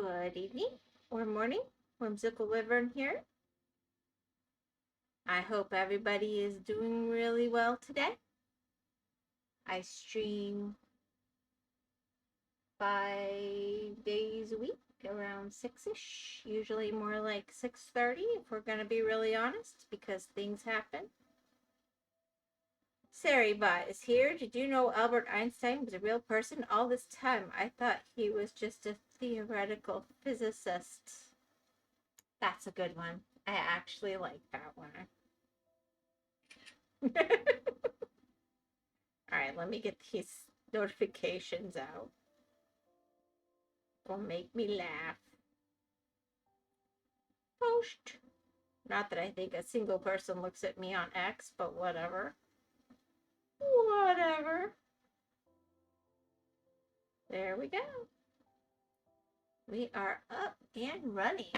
Good evening or morning. WhymsicalWyvern here. I hope everybody is doing really well today. I stream 5 days a week, around 6-ish, usually more like 6:30 if we're going to be really honest, because things happen. Saribot is here. Did you know Albert Einstein was a real person? All this time I thought he was just a theoretical physicist. That's a good one. I actually like that one. Alright, let me get these notifications out. Don't make me laugh. Post. Not that I think a single person looks at me on X, but whatever. Whatever. There we go. We are up and running.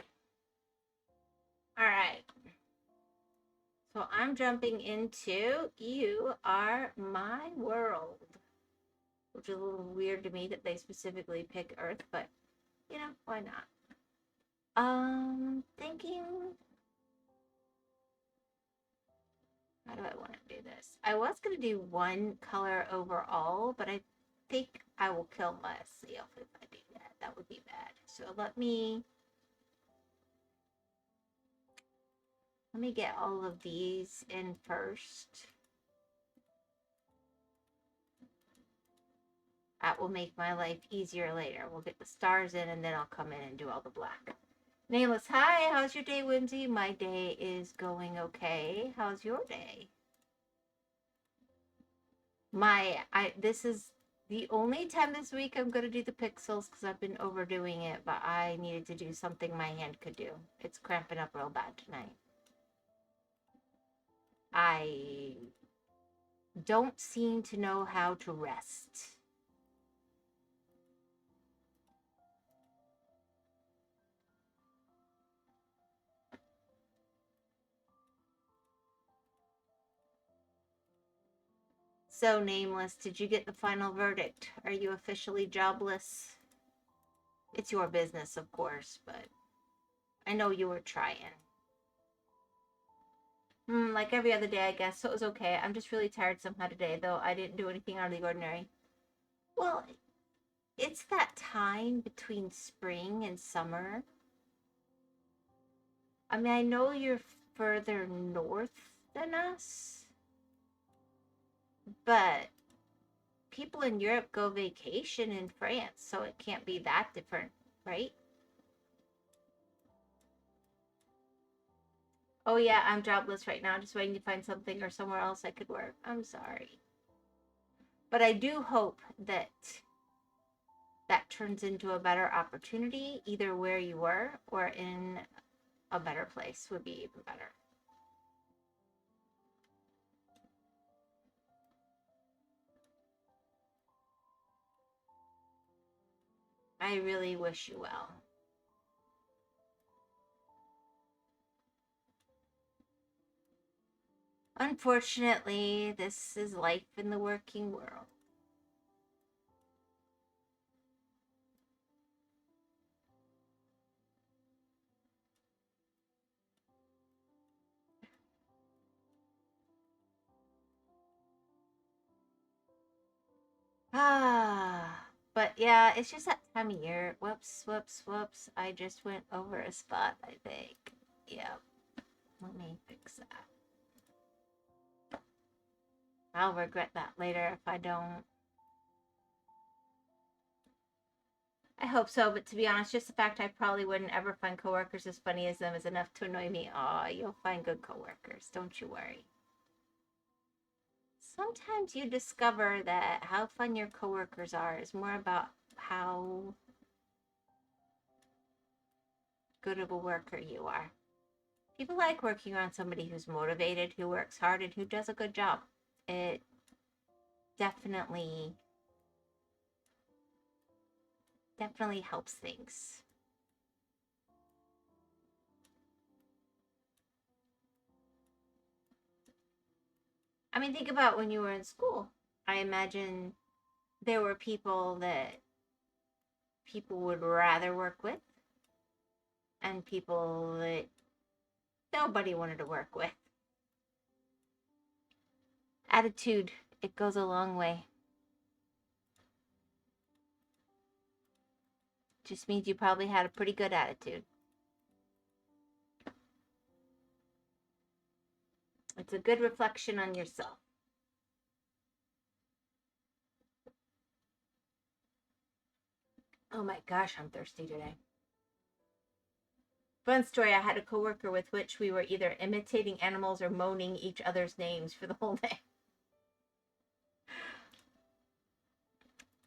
Alright. So I'm jumping into You Are My World. Which is a little weird to me that they specifically pick Earth, but, you know, why not? Thinking... How do I want to do this? I was going to do one color overall, but I think I will kill myself if I do that. That would be bad. So let me get all of these in first. That will make my life easier later. We'll get the stars in and then I'll come in and do all the black. Nameless, hi, how's your day, Whimsy? My day is going okay. How's your day? This is the only time this week I'm going to do the pixels because I've been overdoing it, but I needed to do something my hand could do. It's cramping up real bad tonight. I don't seem to know how to rest. So, Nameless, did you get the final verdict? Are you officially jobless? It's your business, of course, but I know you were trying. Like every other day, I guess, so it was okay. I'm just really tired somehow today, though I didn't do anything out of the ordinary. Well, it's that time between spring and summer. I mean, I know you're further north than us, but people in Europe go vacation in France, so it can't be that different, right? Oh yeah, I'm jobless right now, just waiting to find something or somewhere else I could work. I'm sorry. But I do hope that that turns into a better opportunity, either where you were or in a better place would be even better. I really wish you well. Unfortunately, this is life in the working world. But yeah, it's just that time of year. Whoops, whoops, whoops. I just went over a spot, I think. Yep. Let me fix that. I'll regret that later if I don't. I hope so, but to be honest, just the fact I probably wouldn't ever find coworkers as funny as them is enough to annoy me. Aw, you'll find good coworkers, don't you worry. Sometimes you discover that how fun your coworkers are is more about how good of a worker you are. People like working around somebody who's motivated, who works hard, and who does a good job. It definitely helps things. I mean, think about when you were in school. I imagine there were people that people would rather work with and people that nobody wanted to work with. Attitude, it goes a long way. Just means you probably had a pretty good attitude. It's a good reflection on yourself. Oh my gosh, I'm thirsty today. Fun story, I had a coworker with which we were either imitating animals or moaning each other's names for the whole day.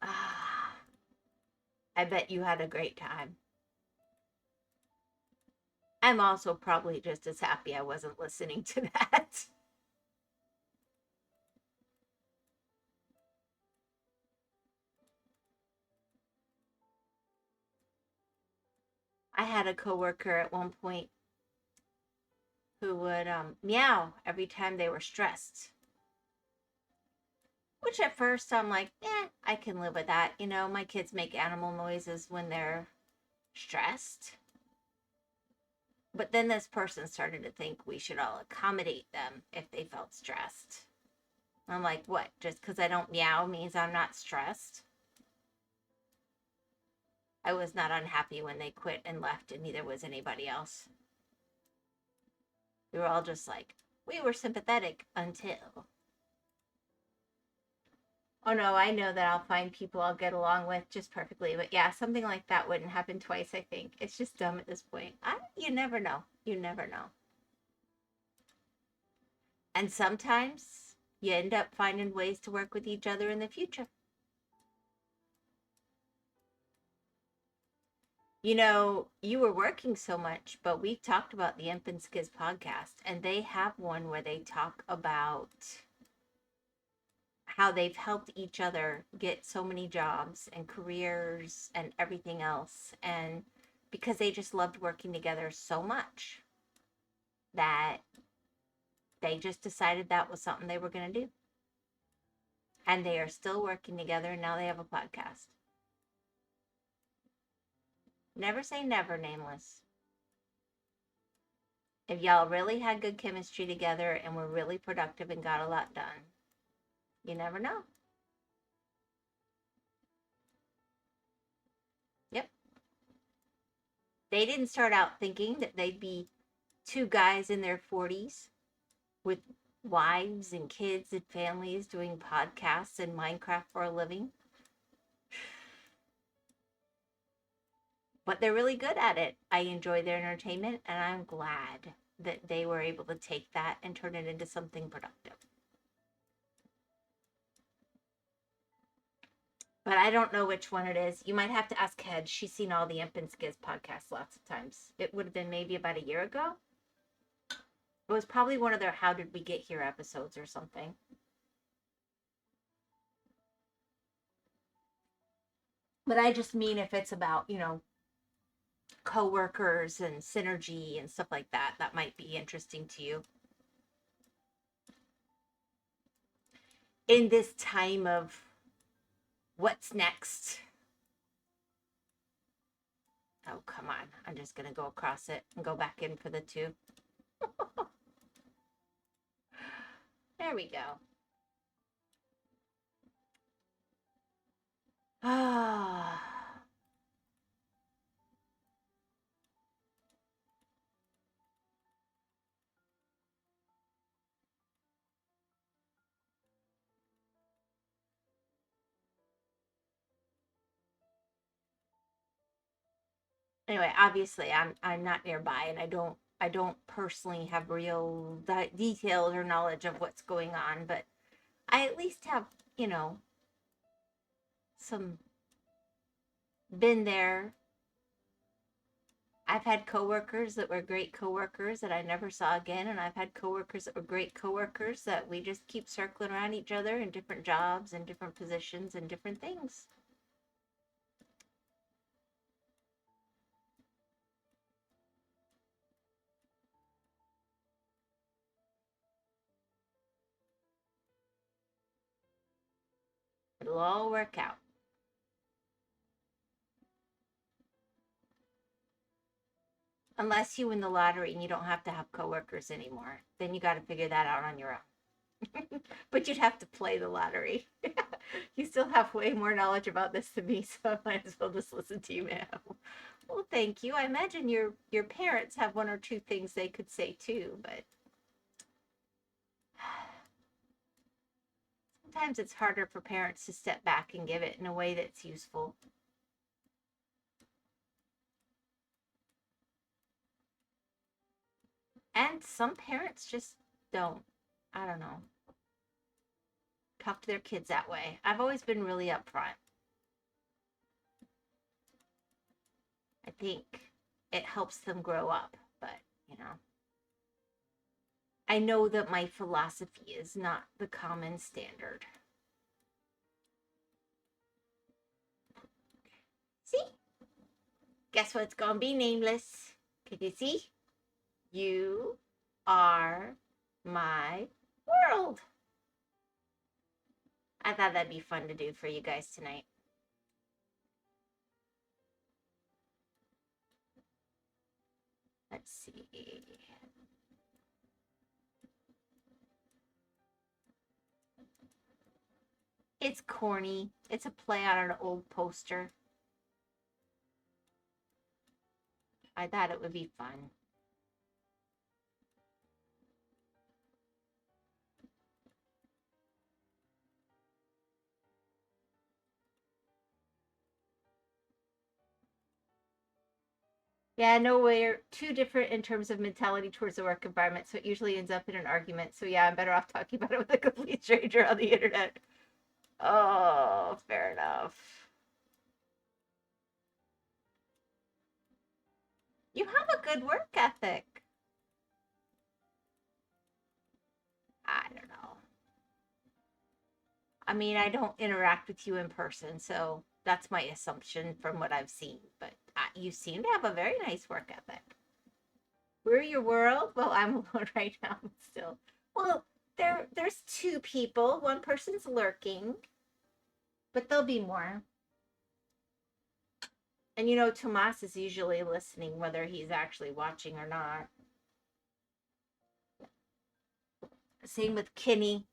Ah, I bet you had a great time. I'm also probably just as happy I wasn't listening to that. I had a coworker at one point who would meow every time they were stressed. Which at first I'm like, I can live with that. You know, my kids make animal noises when they're stressed. But then this person started to think we should all accommodate them if they felt stressed. I'm like, what? Just because I don't meow means I'm not stressed? I was not unhappy when they quit and left, and neither was anybody else. We were all just like, we were sympathetic until. Oh no, I know that I'll find people I'll get along with just perfectly. But yeah, something like that wouldn't happen twice, I think. It's just dumb at this point. You never know. You never know. And sometimes you end up finding ways to work with each other in the future. You know, you were working so much, but we talked about the Imp and Skiz podcast, and they have one where they talk about how they've helped each other get so many jobs and careers and everything else. And because they just loved working together so much that they just decided that was something they were going to do. And they are still working together, and now they have a podcast. Never say never, Nameless. If y'all really had good chemistry together and were really productive and got a lot done, you never know. Yep. They didn't start out thinking that they'd be two guys in their 40s with wives and kids and families doing podcasts and Minecraft for a living. But they're really good at it. I enjoy their entertainment, and I'm glad that they were able to take that and turn it into something productive. But I don't know which one it is. You might have to ask Hedge. She's seen all the Imp and Skiz podcasts lots of times. It would have been maybe about a year ago. It was probably one of their How Did We Get Here episodes or something. But I just mean if it's about, you know, coworkers and synergy and stuff like that, that might be interesting to you. In this time of what's next? Oh, come on. I'm just going to go across it and go back in for the two. There we go. Ah. Anyway, obviously I'm not nearby, and I don't personally have real details or knowledge of what's going on, but I at least have, you know, some been there. I've had coworkers that were great coworkers that I never saw again, and I've had coworkers that were great coworkers that we just keep circling around each other in different jobs and different positions and different things. It'll all work out. Unless you win the lottery and you don't have to have coworkers anymore. Then you got to figure that out on your own. But you'd have to play the lottery. You still have way more knowledge about this than me, so I might as well just listen to you, ma'am. Well, thank you. I imagine your parents have one or two things they could say too, but sometimes it's harder for parents to step back and give it in a way that's useful. And some parents just don't. I don't know. Talk to their kids that way. I've always been really upfront. I think it helps them grow up, but I know that my philosophy is not the common standard. See? Guess what's gonna be nameless? Can you see? You are my world. I thought that'd be fun to do for you guys tonight. Let's see. It's corny. It's a play on an old poster. I thought it would be fun. Yeah, no, we're too different in terms of mentality towards the work environment, so it usually ends up in an argument. So yeah, I'm better off talking about it with a complete stranger on the internet. Oh, fair enough. You have a good work ethic. I don't know. I mean, I don't interact with you in person, so that's my assumption from what I've seen. But you seem to have a very nice work ethic. We're your world? Well, I'm alone right now, but still. Well, there's two people. One person's lurking, but there'll be more. And Tomas is usually listening, whether he's actually watching or not. Same with Kenny.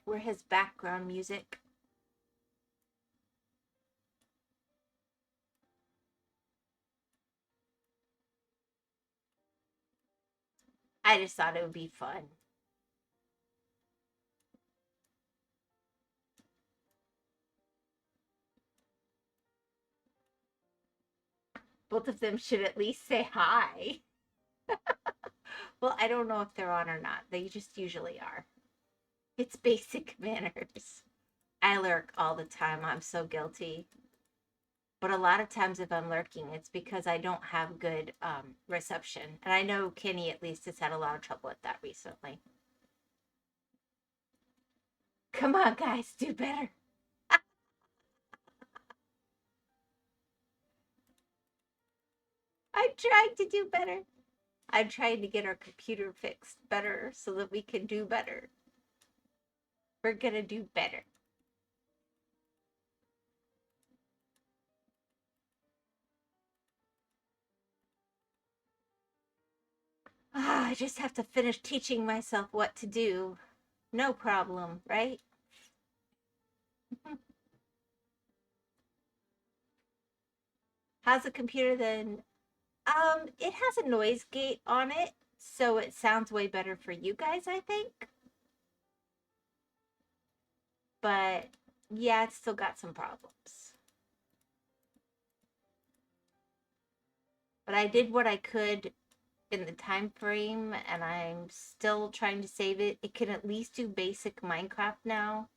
We're his background music. I just thought it would be fun. Both of them should at least say hi. Well, I don't know if they're on or not. They just usually are. It's basic manners. I lurk all the time. I'm so guilty. But a lot of times if I'm lurking, it's because I don't have good reception. And I know Kenny at least has had a lot of trouble with that recently. Come on, guys, do better. I'm trying to do better. I'm trying to get our computer fixed better so that we can do better. We're gonna do better. I just have to finish teaching myself what to do. No problem, right? How's the computer then? It has a noise gate on it, so it sounds way better for you guys, I think. But yeah, it's still got some problems. But I did what I could in the time frame, and I'm still trying to save it. It can at least do basic Minecraft now.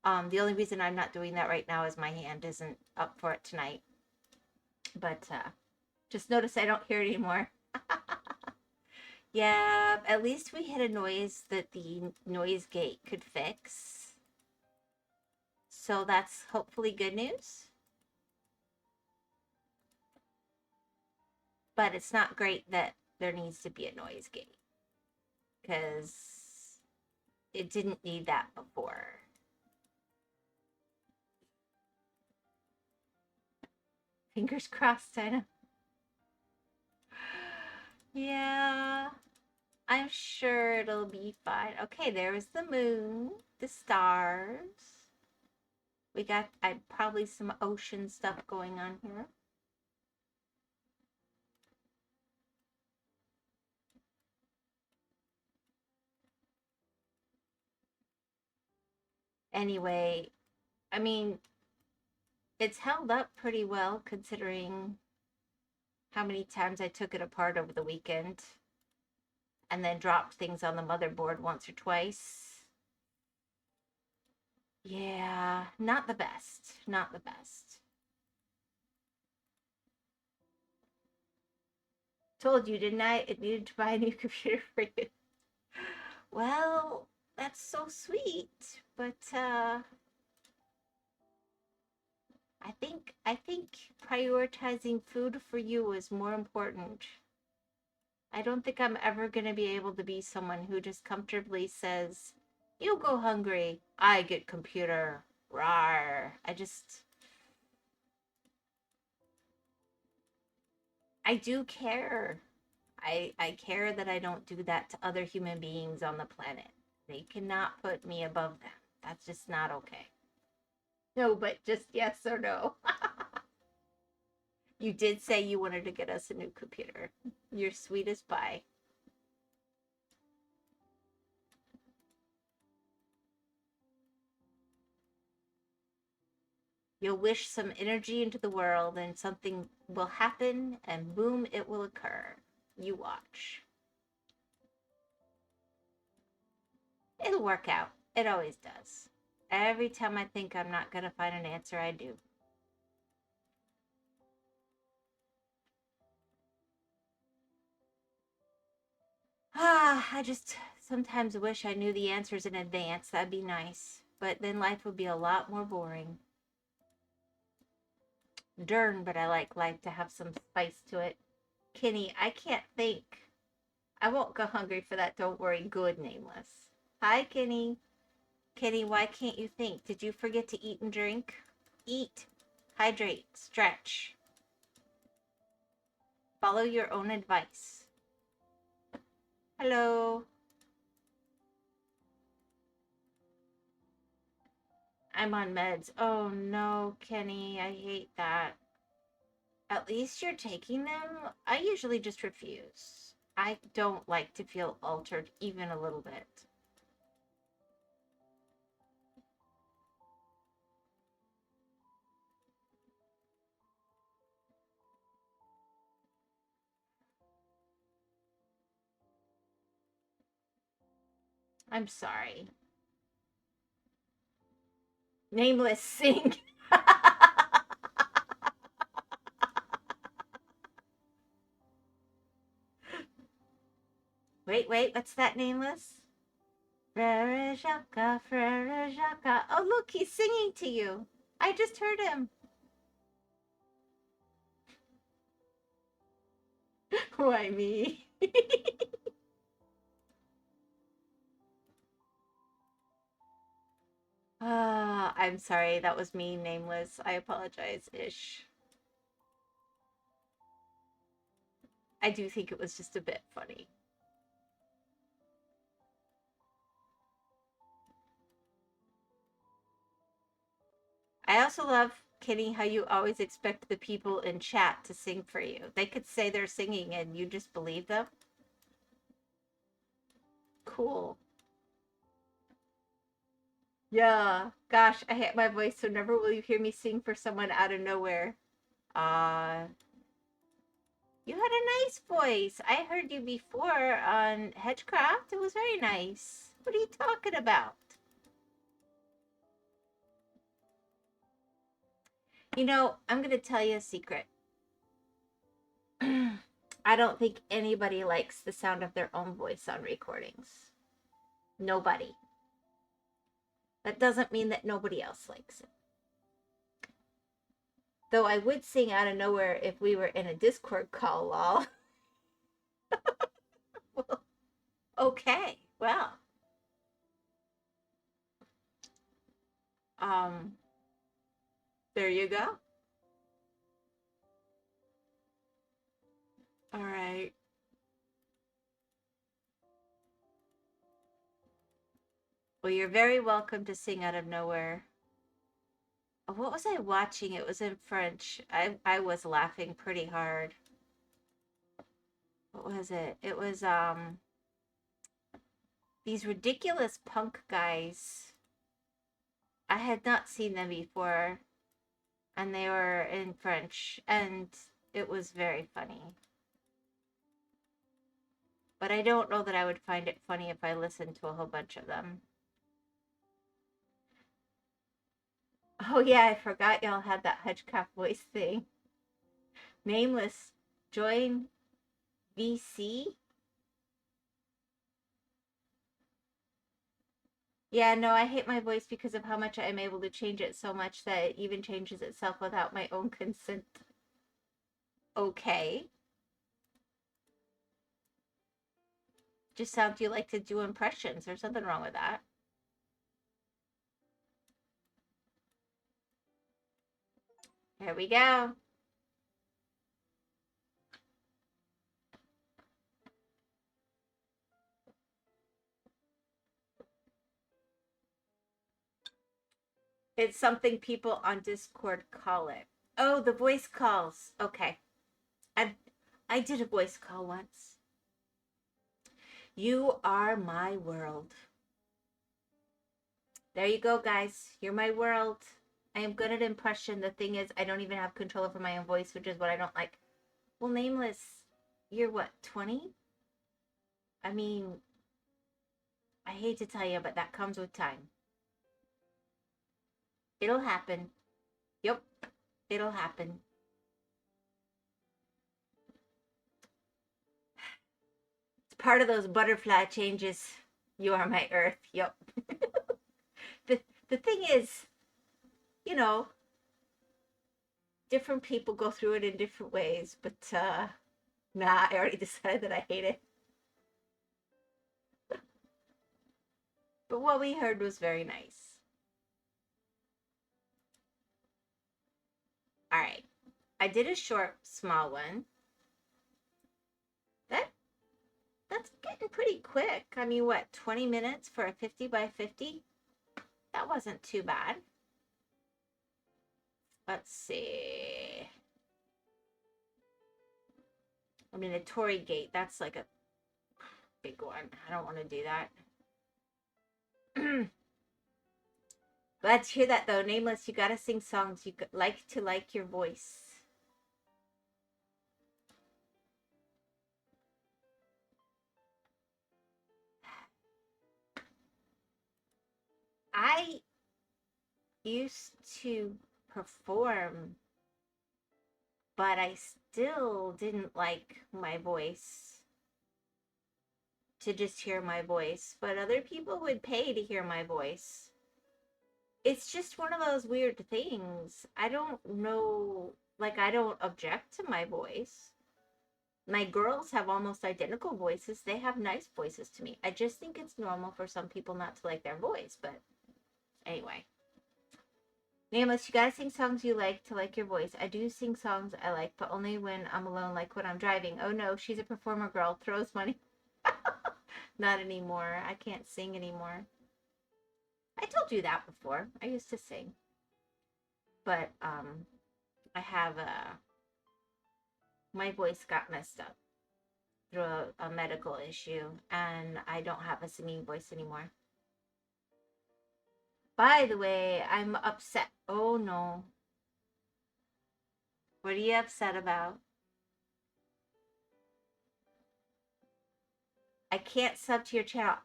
The only reason I'm not doing that right now is my hand isn't up for it tonight. But just notice I don't hear it anymore. Yeah, at least we hit a noise that the noise gate could fix. So that's hopefully good news. But it's not great that there needs to be a noise gate, because it didn't need that before. Fingers crossed, I know. Yeah, I'm sure it'll be fine. Okay, there's the moon, the stars. We got probably some ocean stuff going on here. Anyway, I mean, it's held up pretty well considering how many times I took it apart over the weekend and then dropped things on the motherboard once or twice. Yeah, not the best. Not the best. Told you, didn't I? It needed to buy a new computer for you. Well, that's so sweet, but I think prioritizing food for you is more important. I don't think I'm ever going to be able to be someone who just comfortably says, "You go hungry, I get computer." Rawr. I do care. I care that I don't do that to other human beings on the planet. They cannot put me above them. That's just not okay. No, but just yes or no. You did say you wanted to get us a new computer. You're sweet as pie. You'll wish some energy into the world and something will happen and boom, it will occur. You watch. It'll work out. It always does. Every time I think I'm not going to find an answer, I do. I just sometimes wish I knew the answers in advance. That'd be nice. But then life would be a lot more boring. Darn, but I like life to have some spice to it. Kenny, I can't think. I won't go hungry for that. Don't worry. Good, nameless. Hi, Kenny. Kenny, why can't you think? Did you forget to eat and drink? Eat, hydrate, stretch. Follow your own advice. Hello. I'm on meds. Oh no, Kenny, I hate that. At least you're taking them. I usually just refuse. I don't like to feel altered even a little bit. I'm sorry. Nameless, sing. Wait, what's that, Nameless? Frere Jacques, Frere Jacques. Oh, look, he's singing to you. I just heard him. Why me? I'm sorry. That was me, Nameless. I apologize, Ish. I do think it was just a bit funny. I also love, Kitty, how you always expect the people in chat to sing for you. They could say they're singing and you just believe them. Cool. Yeah. Gosh, I hate my voice, so never will you hear me sing for someone out of nowhere. Uh, you had a nice voice. I heard you before on Hedgecraft. It was very nice. What are you talking about? You know, I'm going to tell you a secret. I don't think anybody likes the sound of their own voice on recordings. Nobody. That doesn't mean that nobody else likes it. Though I would sing out of nowhere if we were in a Discord call, lol. Okay, well. Um, there you go. All right. Well, you're very welcome to sing out of nowhere. Oh, what was I watching? It was in French. I was laughing pretty hard. What was it? It was these ridiculous punk guys. I had not seen them before, and they were in French, and it was very funny. But I don't know that I would find it funny if I listened to a whole bunch of them. Oh yeah, I forgot y'all had that Hutchcraft voice thing. Nameless, join VC. Yeah, no, I hate my voice because of how much I'm able to change it so much that it even changes itself without my own consent. Okay. Just sounds you like to do impressions. There's nothing wrong with that. Here we go. It's something people on Discord call it. Oh, the voice calls. Okay. I did a voice call once. You are my world. There you go, guys. You're my world. I am good at impression. The thing is, I don't even have control over my own voice, which is what I don't like. Well, Nameless, you're what, 20? I mean, I hate to tell you, but that comes with time. It'll happen. Yep, it'll happen. It's part of those butterfly changes. You are my earth. Yep. the thing is, you know, different people go through it in different ways, but nah, I already decided that I hate it. But what we heard was very nice. All right. I did a short, small one. That's getting pretty quick. I mean, what, 20 minutes for a 50 by 50? That wasn't too bad. Let's see. I mean, the Tory Gate, that's like a big one. I don't want to do that. Let's hear that though. Nameless, you gotta sing songs. You like to like your voice. I used to perform, but I still didn't like my voice, to just hear my voice. But other people would pay to hear my voice. It's just one of those weird things. I don't know, like, I don't object to my voice. My girls have almost identical voices. They have nice voices to me. I just think it's normal for some people not to like their voice, but anyway. Nameless, you gotta sing songs you like to like your voice. I do sing songs I like, but only when I'm alone, like when I'm driving. Oh no, she's a performer girl. Throws money. Not anymore. I can't sing anymore. I told you that before. I used to sing. But I have my voice got messed up through a medical issue, and I don't have a singing voice anymore. By the way, I'm upset. Oh no. What are you upset about? I can't sub to your channel.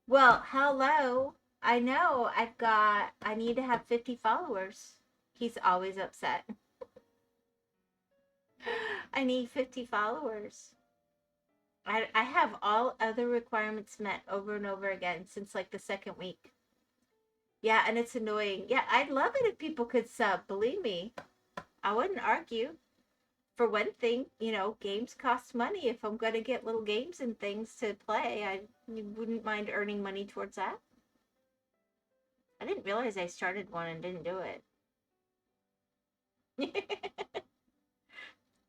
Well, hello. I know I need to have 50 followers. He's always upset. I need 50 followers. I have all other requirements met over and over again since like the second week. Yeah, and it's annoying. Yeah, I'd love it if people could sub. Believe me, I wouldn't argue. For one thing, you know, games cost money. If I'm going to get little games and things to play, I wouldn't mind earning money towards that. I didn't realize I started one and didn't do it.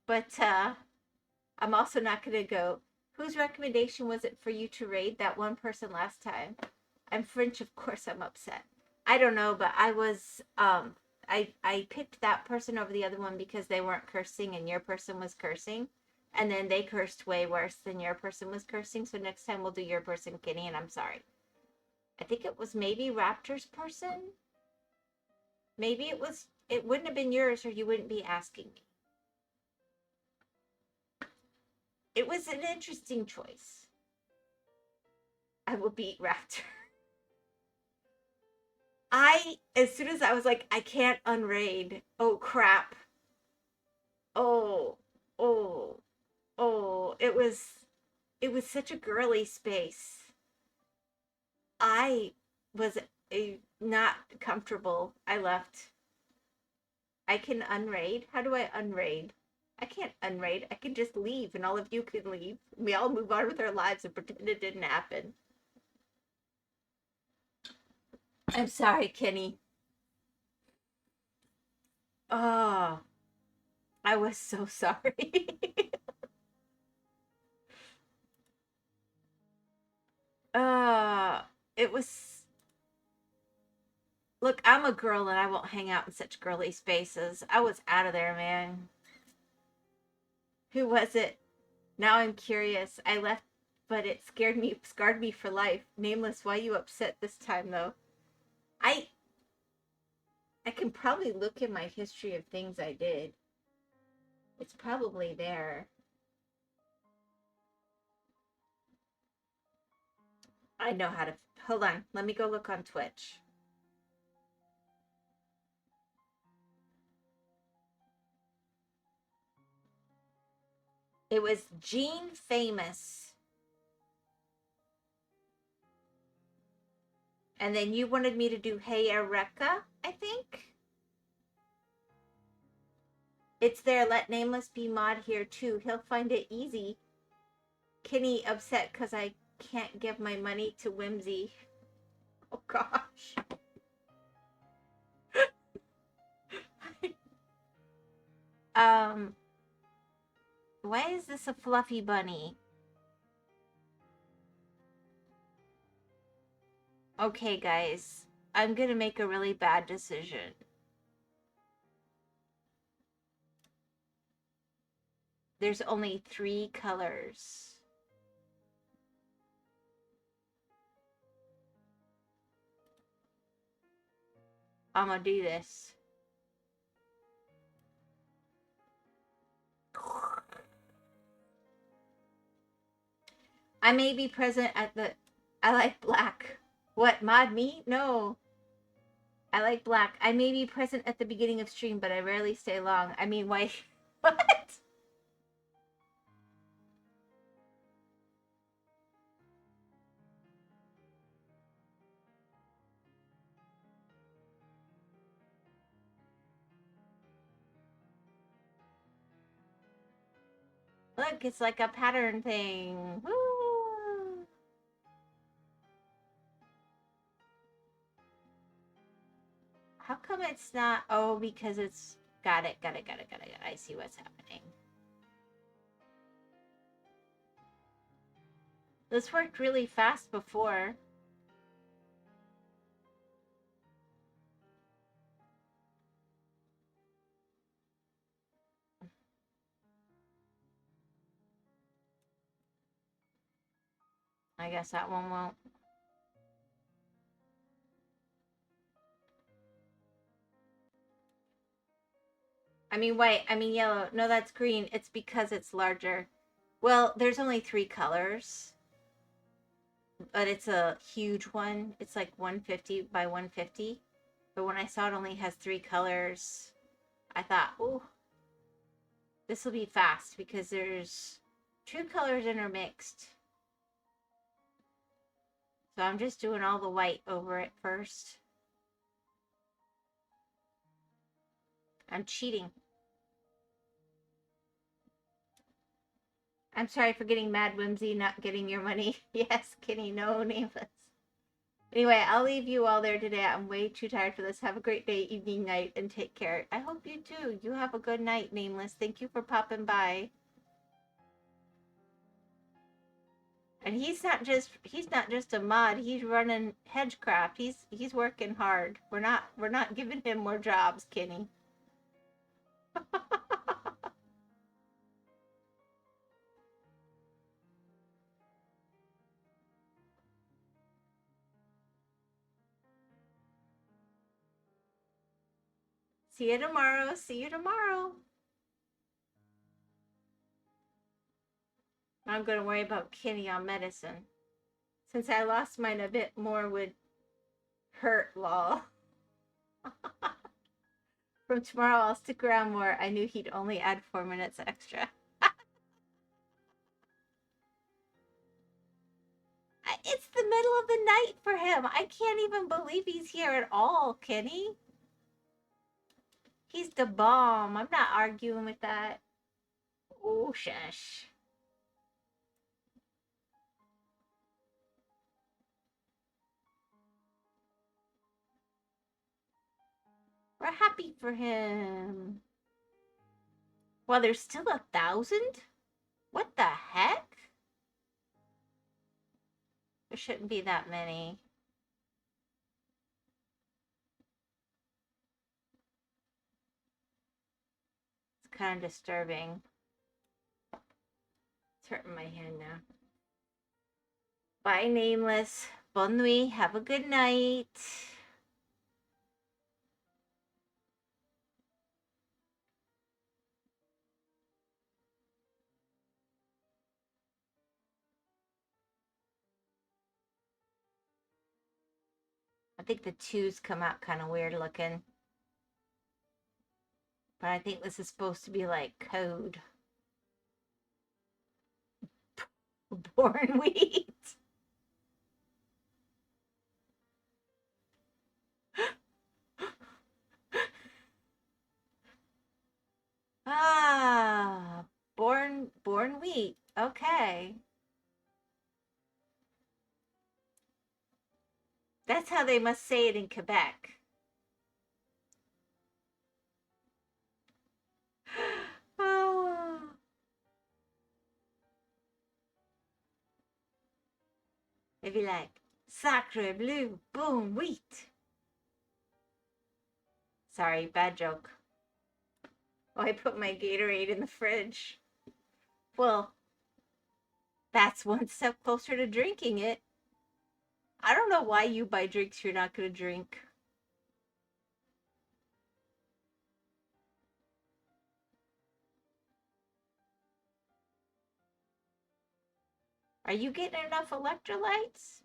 But I'm also not going to go, whose recommendation was it for you to raid that one person last time? I'm French, of course I'm upset. I don't know, but I was, I picked that person over the other one because they weren't cursing and your person was cursing. And then they cursed way worse than your person was cursing. So next time we'll do your person, Kenny, and I'm sorry. I think it was maybe Raptor's person. Maybe it wouldn't have been yours or you wouldn't be asking me. It was an interesting choice. I will beat Raptor. As soon as I was like, I can't unraid. Oh, crap. Oh, oh, oh. It was such a girly space. I was not comfortable. I left. I can unraid. How do I unraid? I can't unraid. I can just leave and all of you can leave. We all move on with our lives and pretend it didn't happen. I'm sorry, Kenny. Oh, I was so sorry. It was... Look, I'm a girl and I won't hang out in such girly spaces. I was out of there, man. Who was it? Now I'm curious. I left, but it scarred me for life. Nameless, why you upset this time, though? I can probably look in my history of things I did. It's probably there. I know how to... Hold on. Let me go look on Twitch. It was Gene Famous. And then you wanted me to do Hey Eureka, I think? It's there. Let Nameless be mod here, too. He'll find it easy. Kenny upset because I can't give my money to Whimsy. Oh, gosh. Why is this a fluffy bunny? Okay, guys. I'm gonna make a really bad decision. There's only 3 colors. I'm gonna do this. I may be present at the... I like black. What, mod me? No. I like black. I may be present at the beginning of stream, but I rarely stay long. I mean, why? What? Look, it's like a pattern thing. Woo! How come it's not? Oh, because it's... Got it. I see what's happening. This worked really fast before. I guess that one won't. I mean white, I mean yellow. No, that's green. It's because it's larger. Well, there's only 3 colors. But it's a huge one. It's like 150 by 150. But when I saw it only has 3 colors, I thought, oh, this will be fast because there's 2 colors intermixed. So I'm just doing all the white over it first. I'm cheating. I'm sorry for getting mad, Whimsy, not getting your money. Yes, Kenny, no, Nameless. Anyway, I'll leave you all there today. I'm way too tired for this. Have a great day, evening, night, and take care. I hope you too. You have a good night, Nameless. Thank you for popping by. And he's not just a mod, he's running Hedgecraft. He's working hard. We're not giving him more jobs, Kenny. See you tomorrow. See you tomorrow. I'm going to worry about Kenny on medicine. Since I lost mine, a bit more would hurt, lol. From tomorrow, I'll stick around more. I knew he'd only add 4 minutes extra. It's the middle of the night for him. I can't even believe he's here at all, Kenny. He's the bomb. I'm not arguing with that. Oh, shush. We're happy for him. Well, there's still 1,000? What the heck? There shouldn't be that many. It's kind of disturbing. It's hurting my hand now. Bye, Nameless. Bonne nuit. Have a good night. I think the 2s come out kind of weird looking. But I think this is supposed to be like code. Born wheat. Ah, born wheat. Okay. That's how they must say it in Quebec. Oh. They'd be like, Sacre bleu, boom, wheat. Sorry, bad joke. Oh, I put my Gatorade in the fridge. Well, that's one step closer to drinking it. I don't know why you buy drinks you're not going to drink. Are you getting enough electrolytes?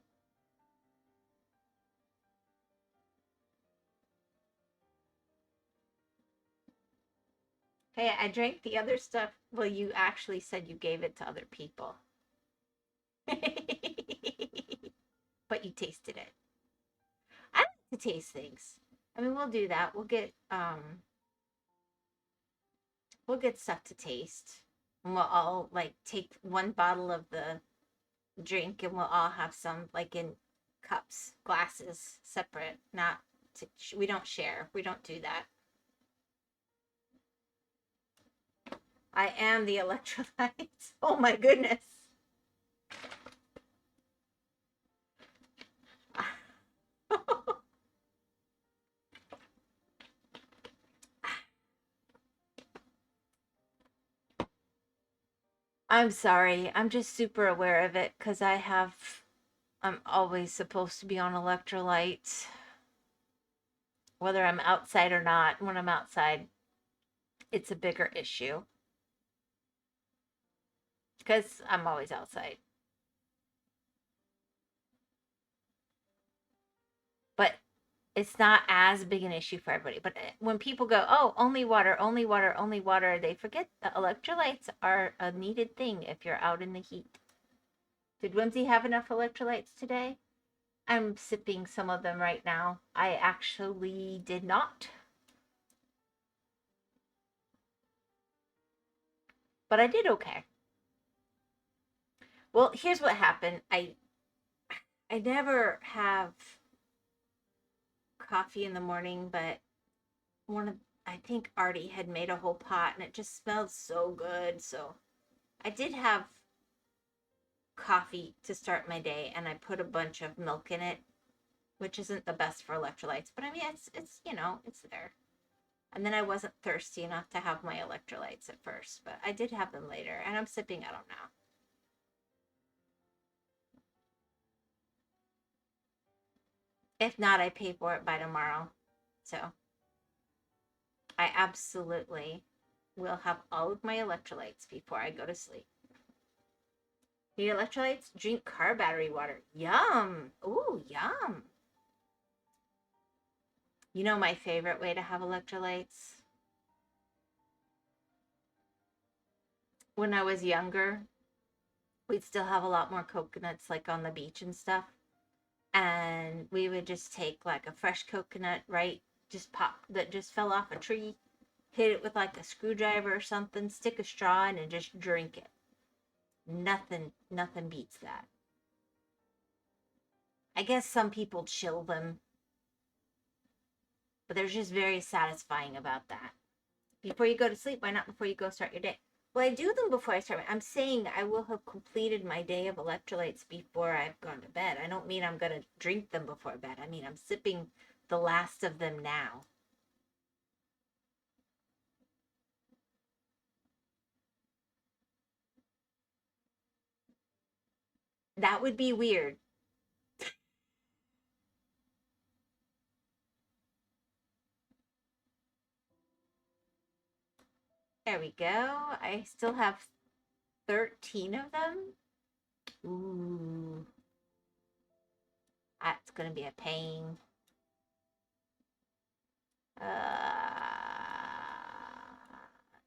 Hey, I drank the other stuff. Well, you actually said you gave it to other people. But you tasted it. I like to taste things. I mean, we'll do that. We'll get stuff to taste. And we'll all like take one bottle of the drink and we'll all have some like in cups, glasses, separate. Not to, we don't share. We don't do that. I am the electrolytes. Oh my goodness. I'm sorry. I'm just super aware of it because I'm always supposed to be on electrolytes. Whether I'm outside or not. When I'm outside, it's a bigger issue. Because I'm always outside. But it's not as big an issue for everybody. But when people go, oh, only water, only water, only water, they forget that electrolytes are a needed thing if you're out in the heat. Did Whimsy have enough electrolytes today? I'm sipping some of them right now. I actually did not. But I did okay. Well, here's what happened. I never have coffee in the morning, but I think Artie had made a whole pot and it just smelled so good. So I did have coffee to start my day, and I put a bunch of milk in it, which isn't the best for electrolytes, but I mean, it's you know, it's there. And then I wasn't thirsty enough to have my electrolytes at first, but I did have them later, and I'm sipping on them now. If not, I pay for it by tomorrow. So I absolutely will have all of my electrolytes before I go to sleep. Need electrolytes? Drink car battery water. Yum. Ooh, yum. You know my favorite way to have electrolytes? When I was younger, we'd still have a lot more coconuts like on the beach and stuff. And we would just take like a fresh coconut, right? Just pop that just fell off a tree, hit it with like a screwdriver or something, stick a straw in and just drink it. Nothing beats that. I guess some people chill them, but there's just very satisfying about that. Before you go to sleep, why not before you go start your day? Well, I do them before I start. I'm saying I will have completed my day of electrolytes before I've gone to bed. I don't mean I'm going to drink them before bed. I mean, I'm sipping the last of them now. That would be weird. There we go. I still have 13 of them. Ooh. That's going to be a pain. Let's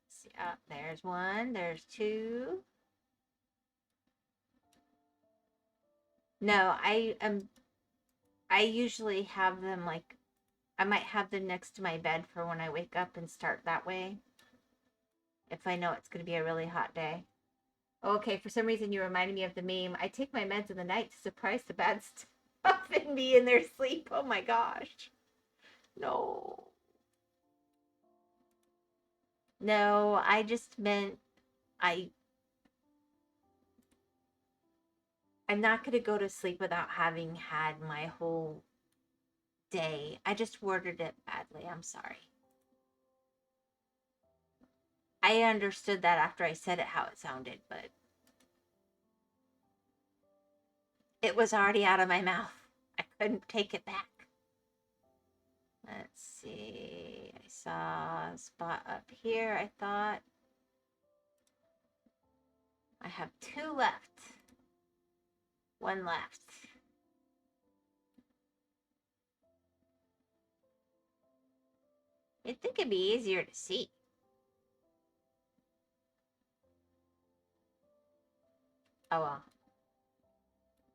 see. Oh, there's one. There's two. No, I usually have them like, I might have them next to my bed for when I wake up and start that way. If I know it's going to be a really hot day. Okay, for some reason you reminded me of the meme. I take my meds in the night to suppress the bad stuff in me in their sleep. Oh my gosh. No. No, I just meant I'm not going to go to sleep without having had my whole day. I just worded it badly. I'm sorry. I understood that after I said it how it sounded, but it was already out of my mouth. I couldn't take it back. Let's see. I saw a spot up here, I thought. I have two left. One left. You'd think it'd be easier to see. Oh well.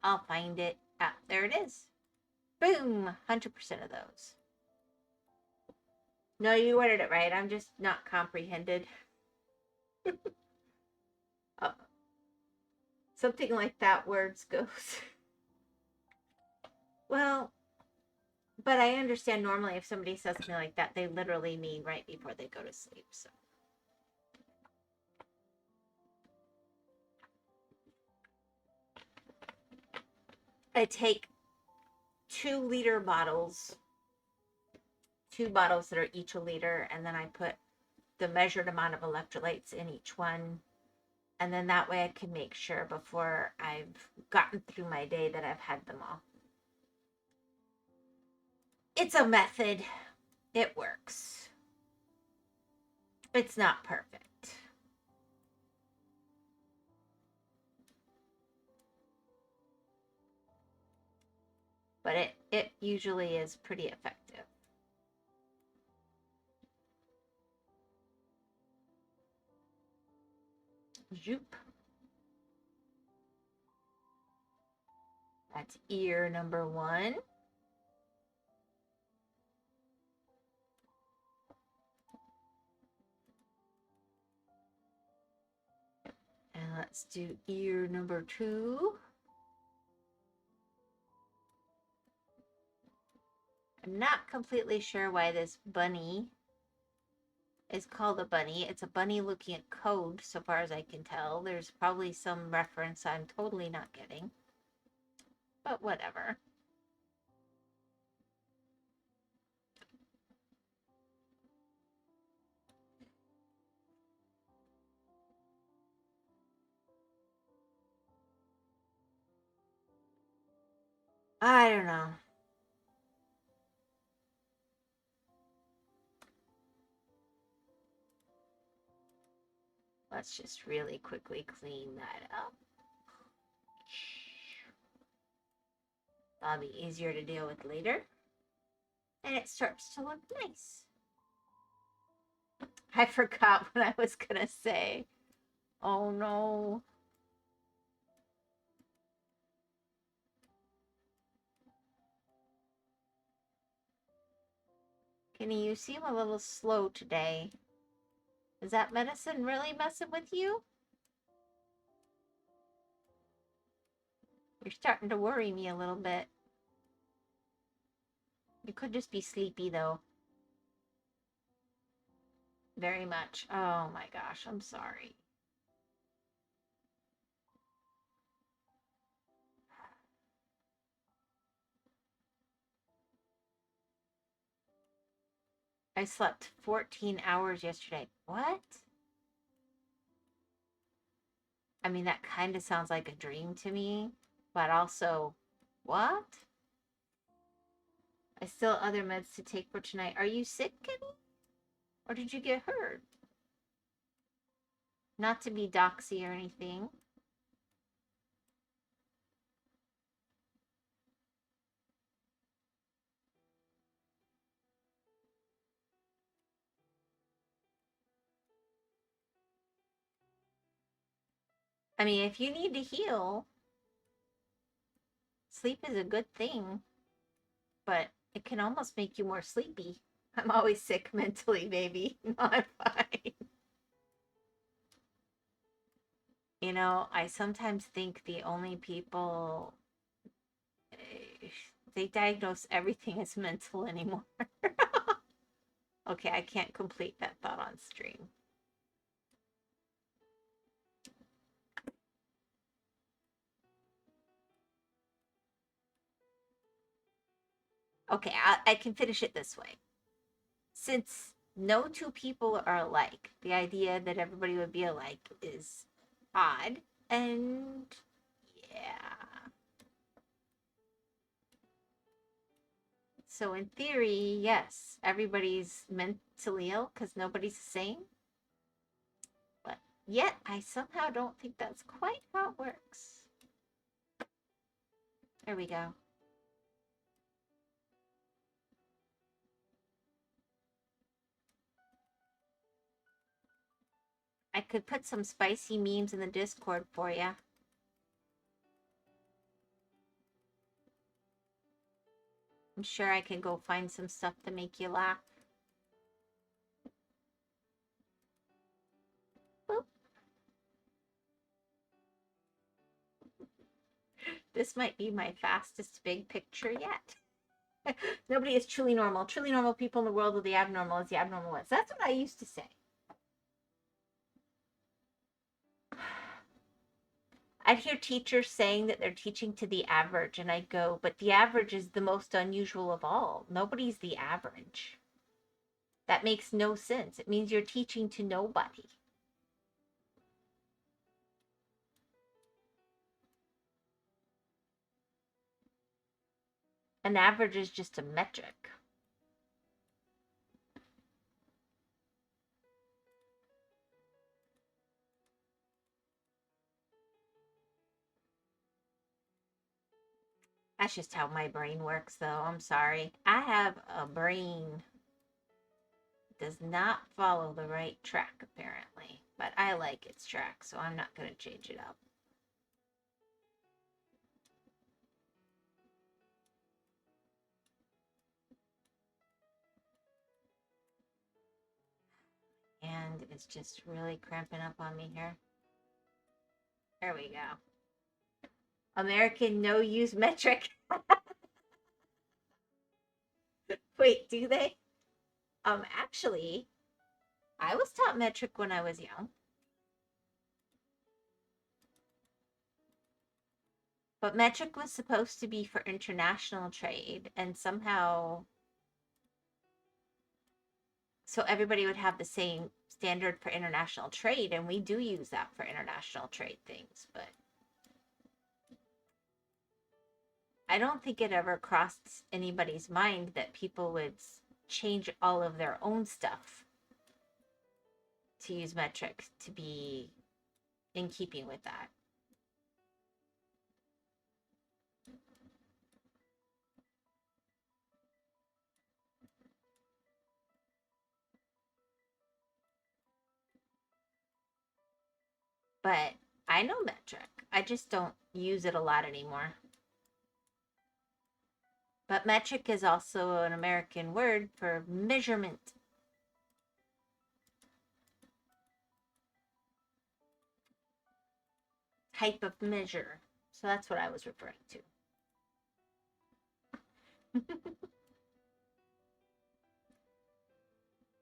I'll find it. Ah, there it is. Boom! 100% of those. No, you ordered it right. I'm just not comprehended. Oh, something like that words goes. Well, but I understand normally if somebody says something like that, they literally mean right before they go to sleep. So. I take 2-liter bottles, 2 bottles that are each a liter, and then I put the measured amount of electrolytes in each one. And then that way I can make sure before I've gotten through my day that I've had them all. It's a method. It works. It's not perfect. But it usually is pretty effective. Zoop. That's ear number 1. And let's do ear number 2. I'm not completely sure why this bunny is called a bunny. It's a bunny looking at code, so far as I can tell. There's probably some reference I'm totally not getting. But whatever. I don't know. Let's just really quickly clean that up. That'll be easier to deal with later. And it starts to look nice. I forgot what I was gonna say. Oh no. Kenny, you seem a little slow today. Is that medicine really messing with you? You're starting to worry me a little bit. You could just be sleepy though. Very much. Oh my gosh, I'm sorry. I slept 14 hours yesterday. What? I mean, that kind of sounds like a dream to me, but also, what? I still have other meds to take for tonight. Are you sick, Kenny? Or did you get hurt? Not to be doxy or anything. I mean, if you need to heal, sleep is a good thing, but it can almost make you more sleepy. I'm always sick mentally, baby. No, I'm fine. You know, I sometimes think the only people they diagnose everything as mental anymore. Okay, I can't complete that thought on stream. Okay, I can finish it this way. Since no two people are alike, the idea that everybody would be alike is odd. And yeah. So in theory, yes, everybody's mentally ill because nobody's the same. But yet, I somehow don't think that's quite how it works. There we go. I could put some spicy memes in the Discord for you. I'm sure I could go find some stuff to make you laugh. Boop. This might be my fastest big picture yet. Nobody is truly normal. Truly normal people in the world are the abnormal as the abnormal ones. That's what I used to say. I'd hear teachers saying that they're teaching to the average, and I'd go, but the average is the most unusual of all. Nobody's the average. That makes no sense. It means you're teaching to nobody. An average is just a metric. That's just how my brain works, though. I'm sorry. I have a brain that does not follow the right track, apparently. But I like its track, so I'm not going to change it up. And it's just really cramping up on me here. There we go. American no-use metric. Wait, do they? Actually, I was taught metric when I was young. But metric was supposed to be for international trade, and somehow, so everybody would have the same standard for international trade, and we do use that for international trade things, but I don't think it ever crossed anybody's mind that people would change all of their own stuff to use metric to be in keeping with that. But I know metric. I just don't use it a lot anymore. But metric is also an American word for measurement. Type of measure. So that's what I was referring to.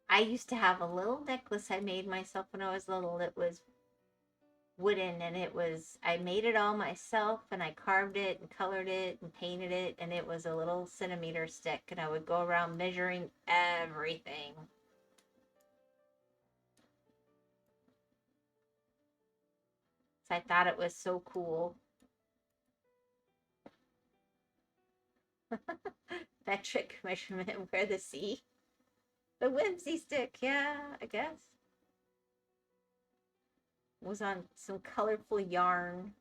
I used to have a little necklace I made myself when I was little. It was wooden, and I made it all myself, and I carved it and colored it and painted it, and it was a little centimeter stick, and I would go around measuring everything. So I thought it was so cool. Metric measurement, where the C? The whimsy stick, yeah, I guess. It was on some colorful yarn.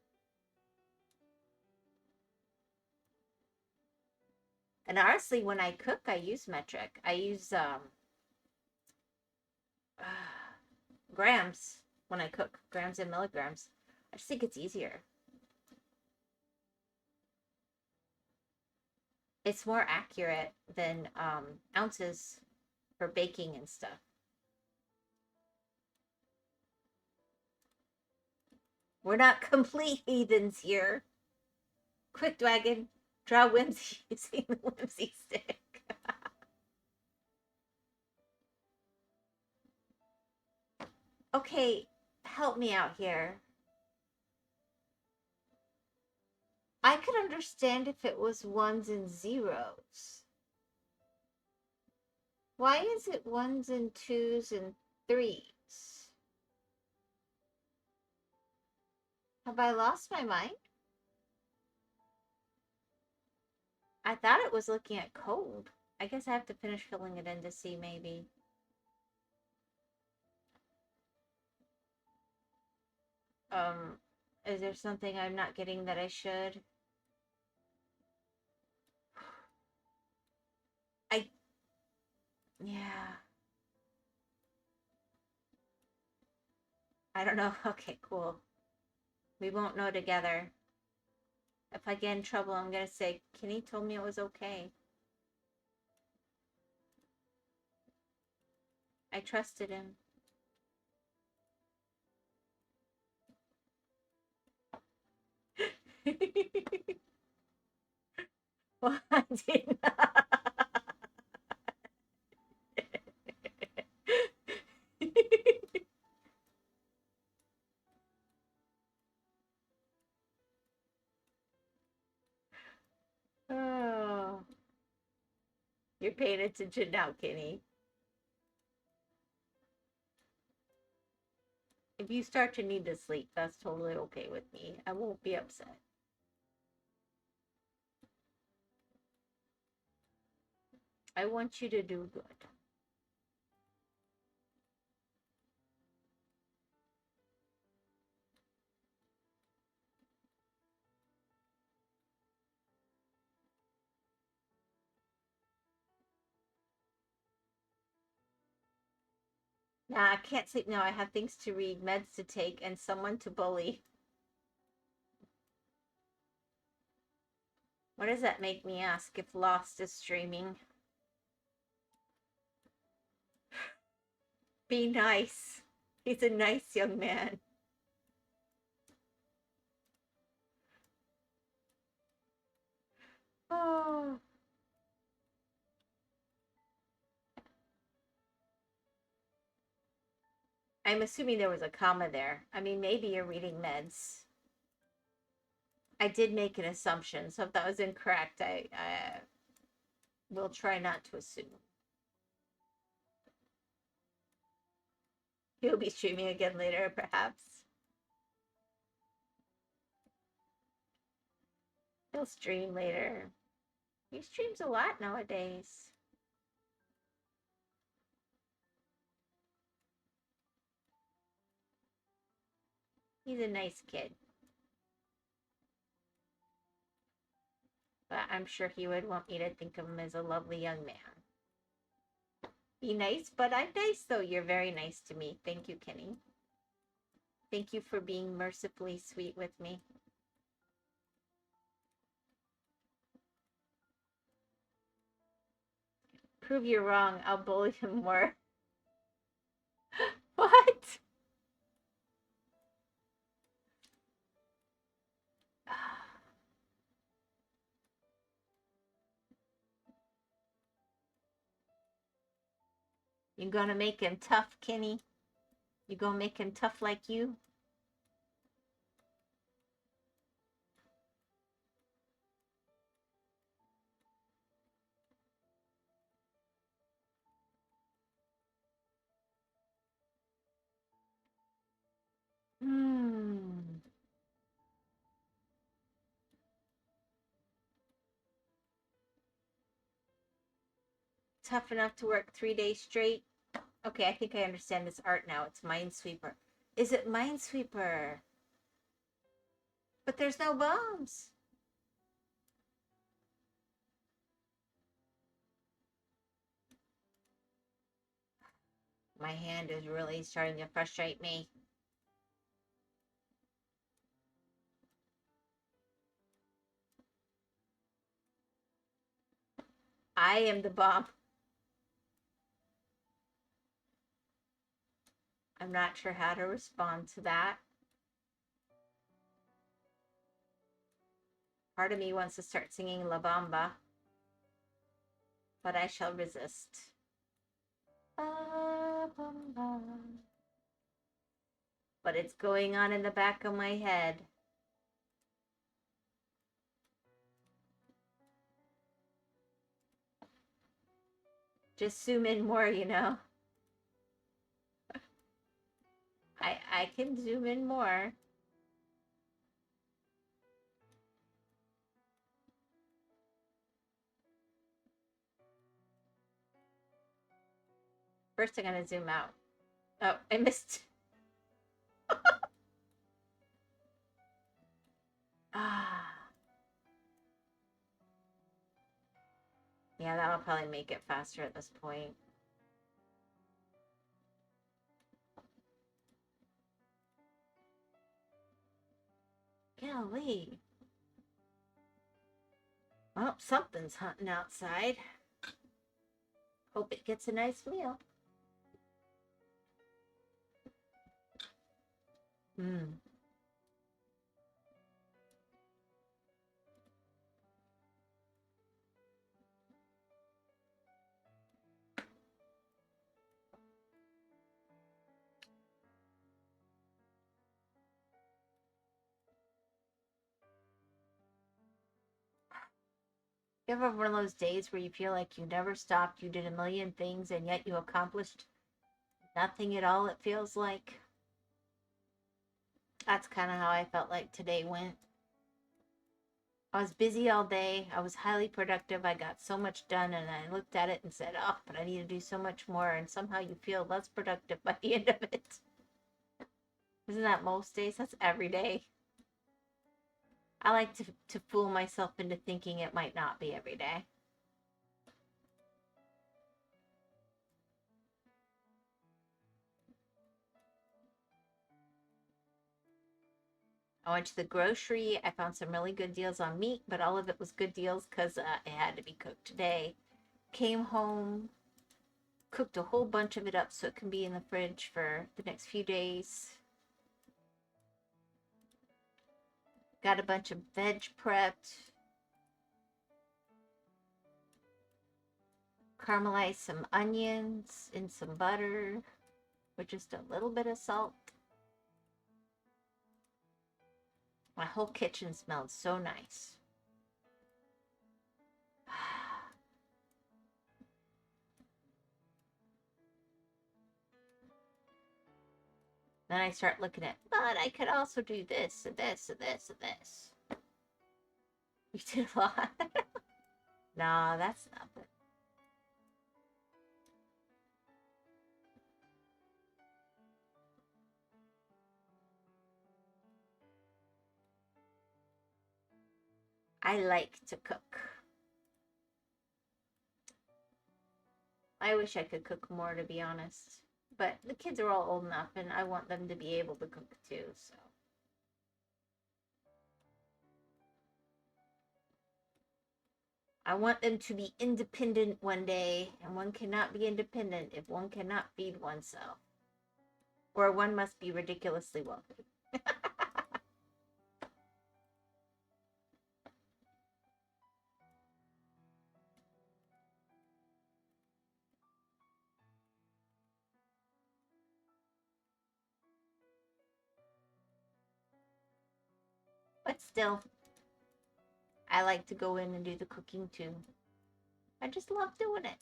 And honestly, when I cook, I use metric. I use grams when I cook, grams and milligrams. I just think it's easier. It's more accurate than ounces for baking and stuff. We're not complete heathens here. Quick, Dragon, draw whimsy using the whimsy stick. Okay, help me out here. I could understand if it was ones and zeros. Why is it ones and twos and threes? Have I lost my mind? I thought it was looking at code. I guess I have to finish filling it in to see maybe. Is there something I'm not getting that I should? Yeah. I don't know. Okay, cool. We won't know together. If I get in trouble, I'm gonna say, Kenny told me it was okay. I trusted him. Well, I did not. Oh. You're paying attention now, Kenny. If you start to need to sleep, that's totally okay with me. I won't be upset. I want you to do good. Nah, I can't sleep now. I have things to read, meds to take, and someone to bully. What does that make me ask if Lost is streaming? Be nice. He's a nice young man. Oh. I'm assuming there was a comma there. I mean, maybe you're reading meds. I did make an assumption, so if that was incorrect, I will try not to assume. He'll be streaming again later, perhaps. He'll stream later. He streams a lot nowadays. He's a nice kid. But I'm sure he would want me to think of him as a lovely young man. Be nice, but I'm nice, though. You're very nice to me. Thank you, Kenny. Thank you for being mercifully sweet with me. Prove you're wrong. I'll bully him more. What? You gonna make him tough, Kenny? You gonna make him tough like you? Tough enough to work 3 days straight? Okay, I think I understand this art now. It's Minesweeper. Is it Minesweeper? But there's no bombs. My hand is really starting to frustrate me. I am the bomb. I'm not sure how to respond to that. Part of me wants to start singing La Bamba, but I shall resist. La Bamba. But it's going on in the back of my head. Just zoom in more, you know. I can zoom in more. First, I'm gonna zoom out. Oh, I missed. Ah. Yeah, that'll probably make it faster at this point. Golly. Well, something's hunting outside. Hope it gets a nice meal. Mmm. You ever have one of those days where you feel like you never stopped, you did a million things, and yet you accomplished nothing at all, it feels like? That's kind of how I felt like today went. I was busy all day. I was highly productive. I got so much done, and I looked at it and said, oh, but I need to do so much more, and somehow you feel less productive by the end of it. Isn't that most days? That's every day. I like to fool myself into thinking it might not be every day. I went to the grocery. I found some really good deals on meat, but all of it was good deals because it had to be cooked today. Came home, cooked a whole bunch of it up so it can be in the fridge for the next few days. Got a bunch of veg prepped. Caramelized some onions in some butter. with just a little bit of salt. My whole kitchen smelled so nice. Then I start looking at, but I could also do this and this and this and this. You did a lot. Nah, that's nothing. I like to cook. I wish I could cook more, to be honest. But the kids are all old enough, and I want them to be able to cook too, so. I want them to be independent one day, and one cannot be independent if one cannot feed oneself. Or one must be ridiculously wealthy. But still, I like to go in and do the cooking too. I just love doing it.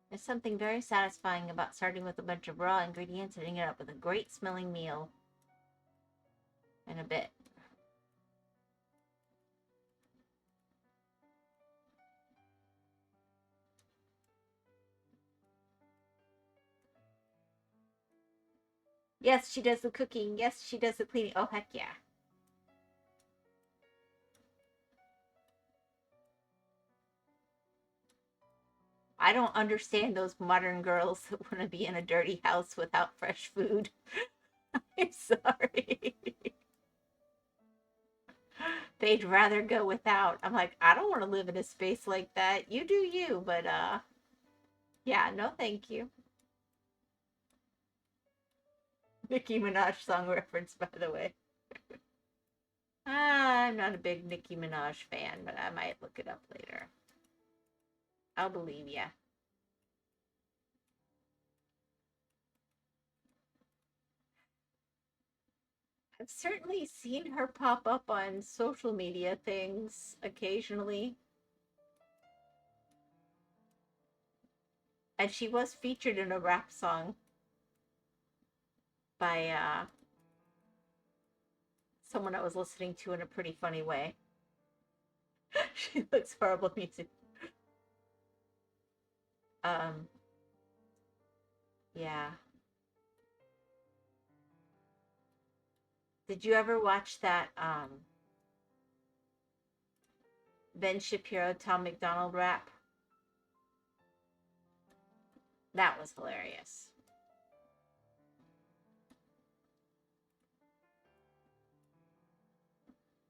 There's something very satisfying about starting with a bunch of raw ingredients and ending up with a great smelling meal in a bit. Yes, she does the cooking. Yes, she does the cleaning. Oh, heck yeah. I don't understand those modern girls that want to be in a dirty house without fresh food. I'm sorry. They'd rather go without. I'm like, I don't want to live in a space like that. You do you, but yeah, no thank you. Nicki Minaj song reference, by the way. I'm not a big Nicki Minaj fan, but I might look it up later. I'll believe ya. I've certainly seen her pop up on social media things occasionally. And she was featured in a rap song by someone I was listening to in a pretty funny way. She looks horrible music. Yeah. Did you ever watch that Ben Shapiro, Tom McDonald rap? That was hilarious.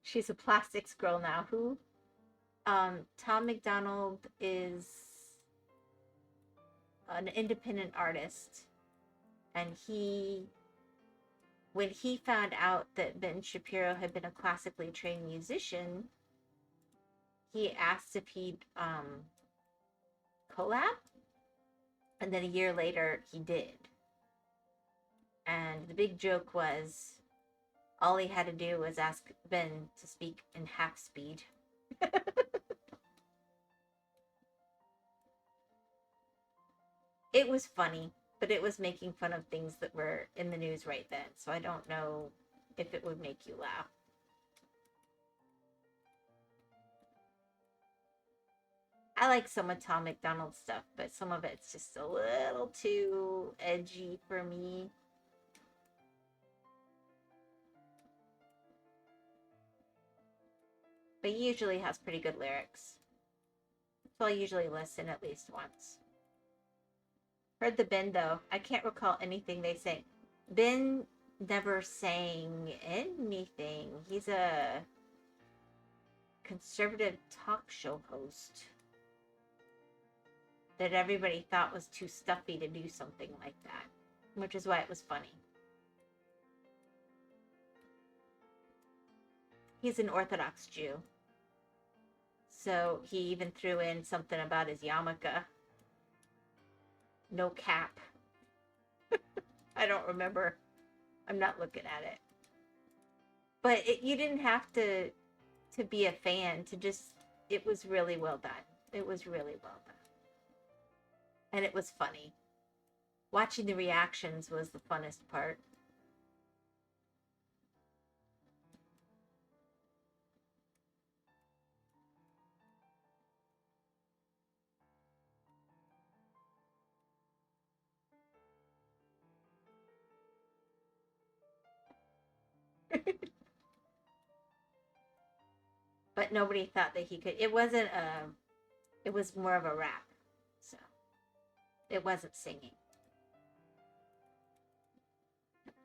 She's a plastics girl now. Who? Tom McDonald is an independent artist, and when he found out that Ben Shapiro had been a classically trained musician, he asked if he'd collab, and then a year later he did. And the big joke was all he had to do was ask Ben to speak in half speed. It was funny, but it was making fun of things that were in the news right then, so I don't know if it would make you laugh. I like some of Tom McDonald's stuff, but some of it's just a little too edgy for me. But he usually has pretty good lyrics. So I usually listen at least once. Heard the Ben though. I can't recall anything they say. Ben never sang anything. He's a conservative talk show host that everybody thought was too stuffy to do something like that, which is why it was funny. He's an Orthodox Jew. So he even threw in something about his yarmulke. No cap. I don't remember. I'm not looking at it. But you didn't have to be a fan to just, it was really well done. It was really well done. And it was funny. Watching the reactions was the funnest part. But nobody thought that he could. It wasn't a, it was more of a rap. So it wasn't singing.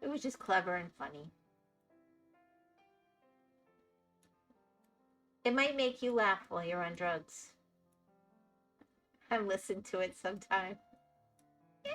It was just clever and funny. It might make you laugh while you're on drugs. I listen to it sometime. Yeah.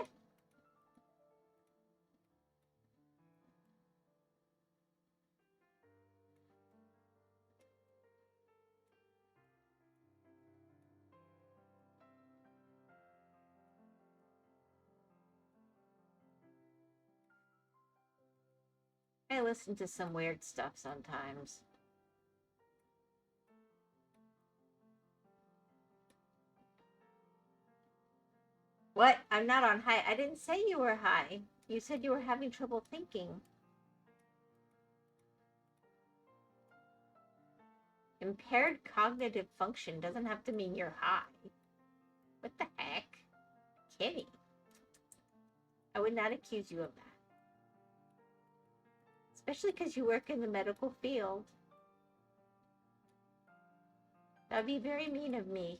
I listen to some weird stuff sometimes. What? I'm not on high. I didn't say you were high. You said you were having trouble thinking. Impaired cognitive function doesn't have to mean you're high. What the heck? Kenny. I would not accuse you of that. Especially because you work in the medical field. That would be very mean of me.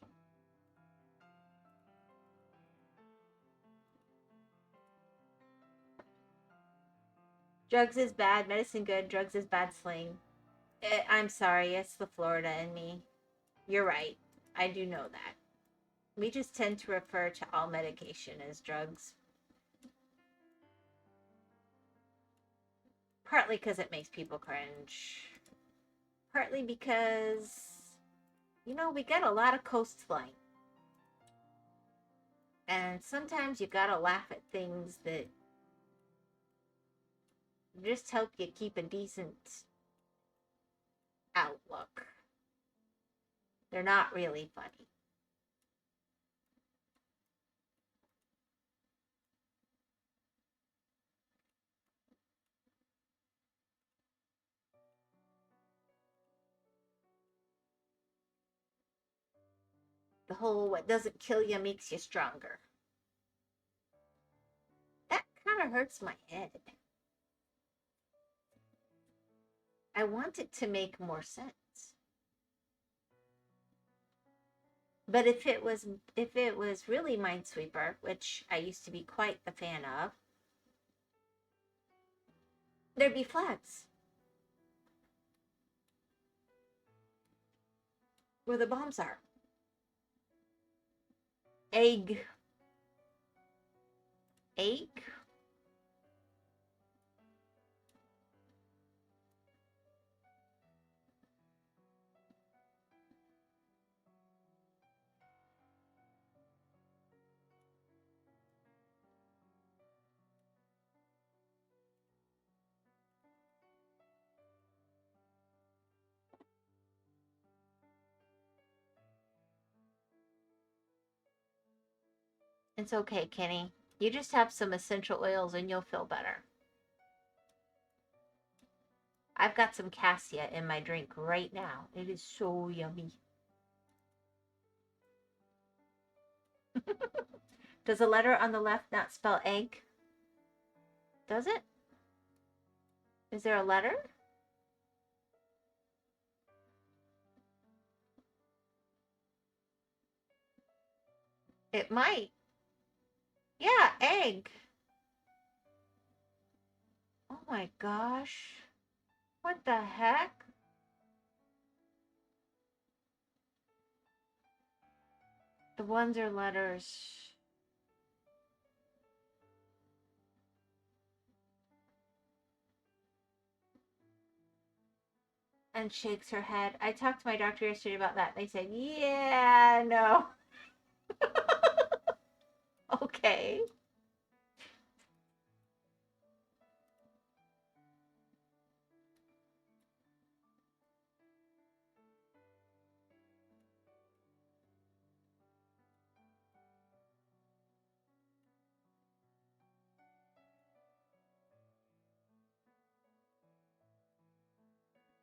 Drugs is bad, medicine good, drugs is bad sling. I'm sorry, it's the Florida in me. You're right. I do know that. We just tend to refer to all medication as drugs. Partly because it makes people cringe. Partly because, you know, we got a lot of coastline. And sometimes you gotta laugh at things that just help you keep a decent outlook. They're not really funny. The whole what doesn't kill you makes you stronger. That kind of hurts my head. I want it to make more sense. But if it was really Minesweeper, which I used to be quite the fan of, there'd be flags where the bombs are. Egg. It's okay, Kenny. You just have some essential oils and you'll feel better. I've got some cassia in my drink right now. It is so yummy. Does the letter on the left not spell egg? Does it? Is there a letter? It might. Yeah, egg. Oh my gosh. What the heck? The ones are letters. And shakes her head. I talked to my doctor yesterday about that. They said, yeah, no. Okay.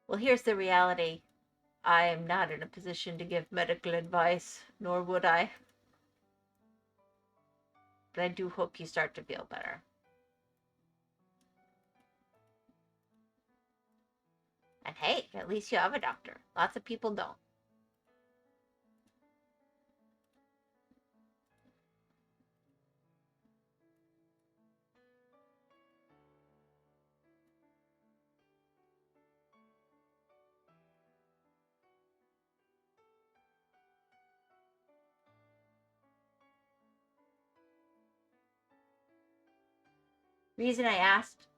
Well, here's the reality. I am not in a position to give medical advice, nor would I. But I do hope you start to feel better. And hey, at least you have a doctor. Lots of people don't. Reason I asked,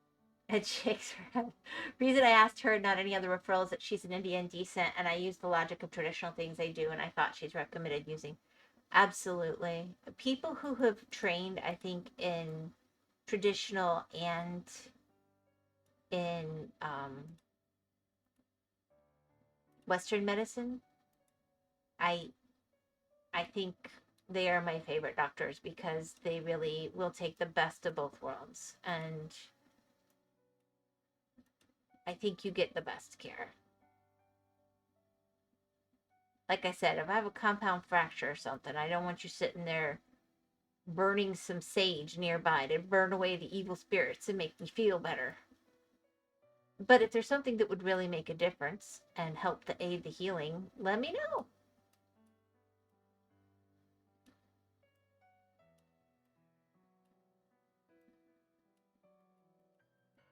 and shakes her head. Reason I asked her, not any other referrals, that she's an Indian descent, and I used the logic of traditional things they do, and I thought she's recommended using. Absolutely. People who have trained, I think, in traditional and in Western medicine, I I think they are my favorite doctors because they really will take the best of both worlds, and I think you get the best care. Like I said, if I have a compound fracture or something, I don't want you sitting there burning some sage nearby to burn away the evil spirits and make me feel better. But if there's something that would really make a difference and help to aid the healing, let me know.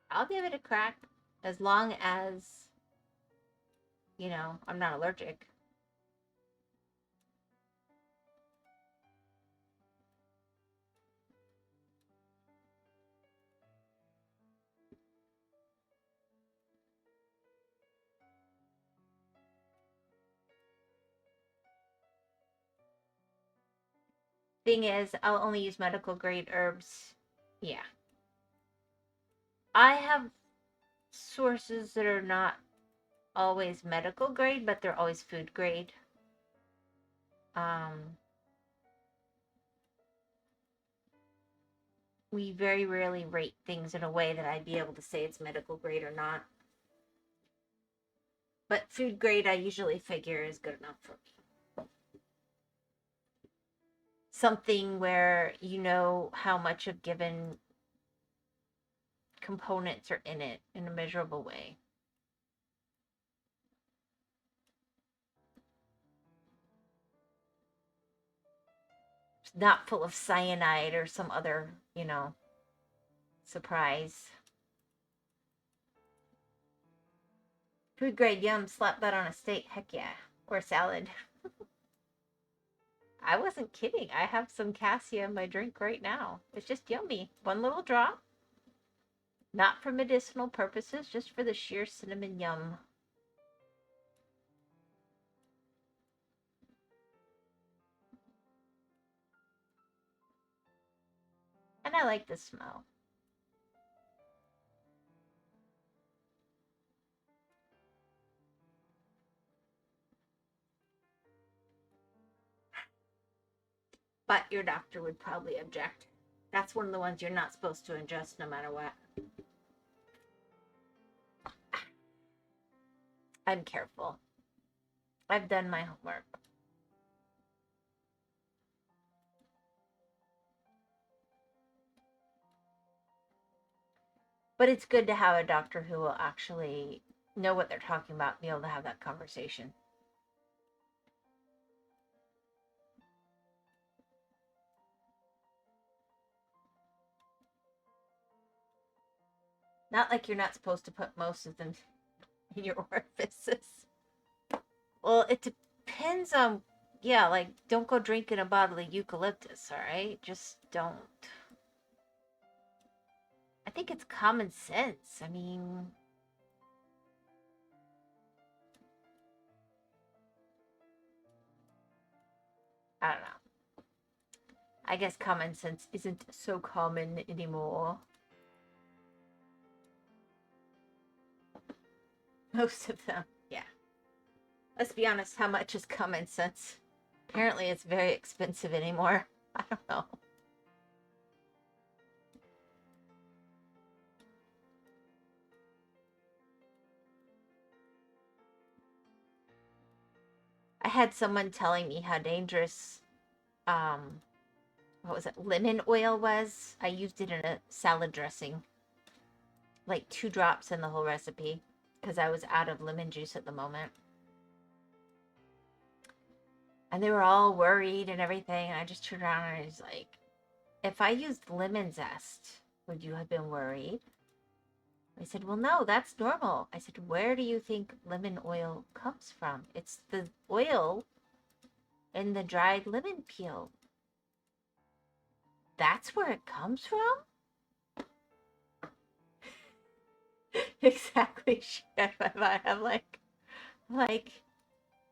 I'll give it a crack as long as, I'm not allergic. Thing is, I'll only use medical grade herbs. Yeah. I have sources that are not always medical grade, but they're always food grade. We very rarely rate things in a way that I'd be able to say it's medical grade or not. But food grade, I usually figure is good enough for me. Something where you know how much of given components are in it in a measurable way. It's not full of cyanide or some other, surprise. Food grade, yum, slap that on a steak, heck yeah. Or salad. I wasn't kidding. I have some cassia in my drink right now. It's just yummy. One little drop. Not for medicinal purposes, just for the sheer cinnamon yum. And I like the smell. But your doctor would probably object. That's one of the ones you're not supposed to ingest no matter what. I'm careful. I've done my homework. But it's good to have a doctor who will actually know what they're talking about and be able to have that conversation. Not like you're not supposed to put most of them in your orifices. Well, it depends on, yeah, like, don't go drinking a bottle of eucalyptus, all right? Just don't. I think it's common sense. I mean, I don't know. I guess common sense isn't so common anymore. Most of them, yeah. Let's be honest, how much is common sense? Apparently it's very expensive anymore. I don't know. had someone telling me how dangerous, what was it, lemon oil was. I used it in a salad dressing, like 2 drops in the whole recipe, because I was out of lemon juice at the moment. And they were all worried and everything. And I just turned around and I was like, if I used lemon zest, would you have been worried? I said, well, no, that's normal. I said, where do you think lemon oil comes from? It's the oil in the dried lemon peel. That's where it comes from? Exactly. I'm like,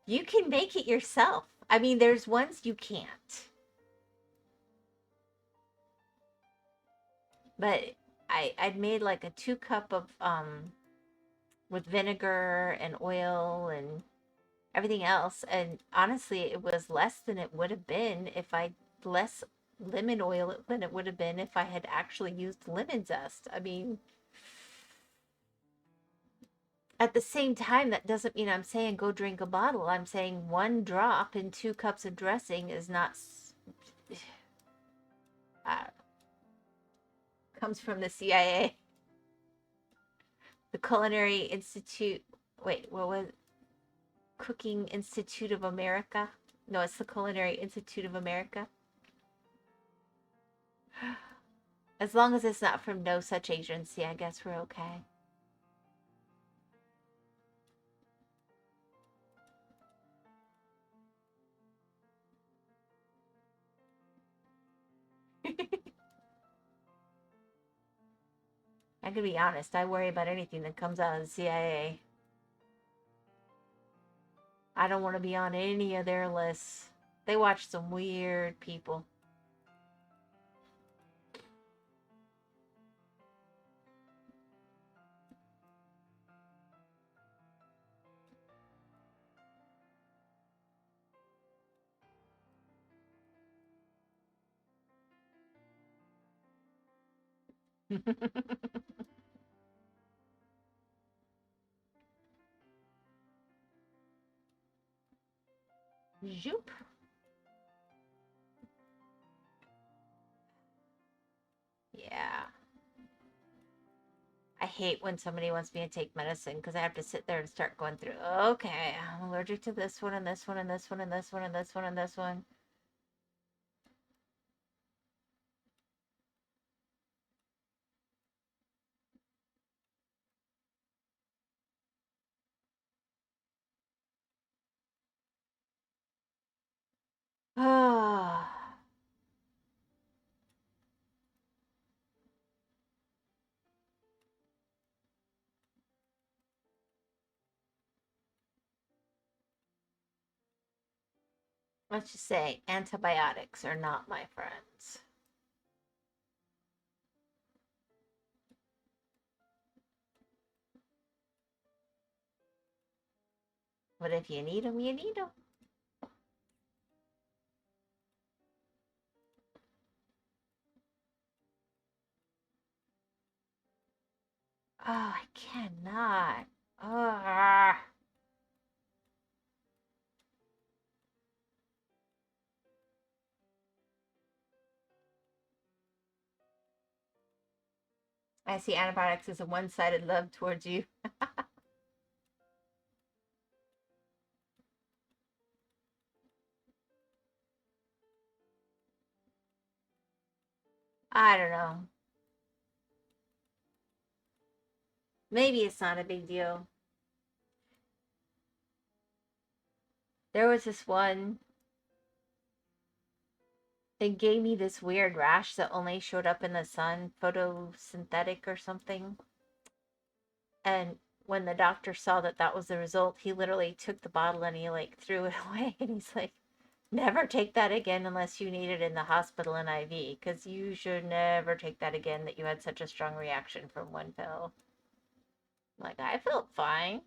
you can make it yourself. I mean, there's ones you can't. But I'd made like a 2 cup of, with vinegar and oil and everything else. And honestly, it was less than it would have been if less lemon oil than it would have been if I had actually used lemon zest. I mean, at the same time, that doesn't mean I'm saying go drink a bottle. I'm saying 1 drop in 2 cups of dressing is not, comes from the CIA. The Culinary Institute, wait, what was it? Cooking Institute of America? No, it's the Culinary Institute of America. As long as it's not from no such agency, I guess we're okay. I could be honest, I worry about anything that comes out of the CIA. I don't want to be on any of their lists. They watch some weird people. Zoop. Yeah. I hate when somebody wants me to take medicine because I have to sit there and start going through, okay, I'm allergic to this one and this one and this one and this one and this one and this one. Ah. Let's just say antibiotics are not my friends. But if you need them, you need them. Oh, I cannot. Ah. I see antibiotics as a one-sided love towards you. I don't know. Maybe it's not a big deal. There was this one. It gave me this weird rash that only showed up in the sun, photosynthetic or something. And when the doctor saw that that was the result, he literally took the bottle and he like threw it away. And he's like, never take that again unless you need it in the hospital and IV, because you should never take that again that you had such a strong reaction from 1 pill. Like, I felt fine.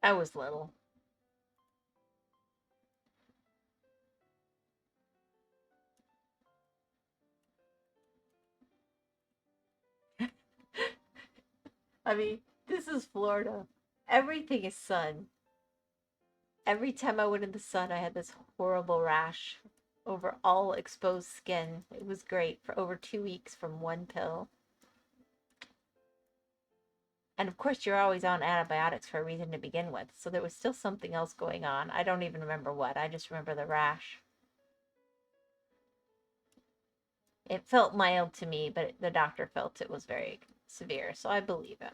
I was little. I mean, this is Florida. Everything is sun. Every time I went in the sun, I had this horrible rash over all exposed skin. It was great for over 2 weeks from one pill. And of course, you're always on antibiotics for a reason to begin with. So there was still something else going on. I don't even remember what. I just remember the rash. It felt mild to me, but the doctor felt it was very severe. So I believe him.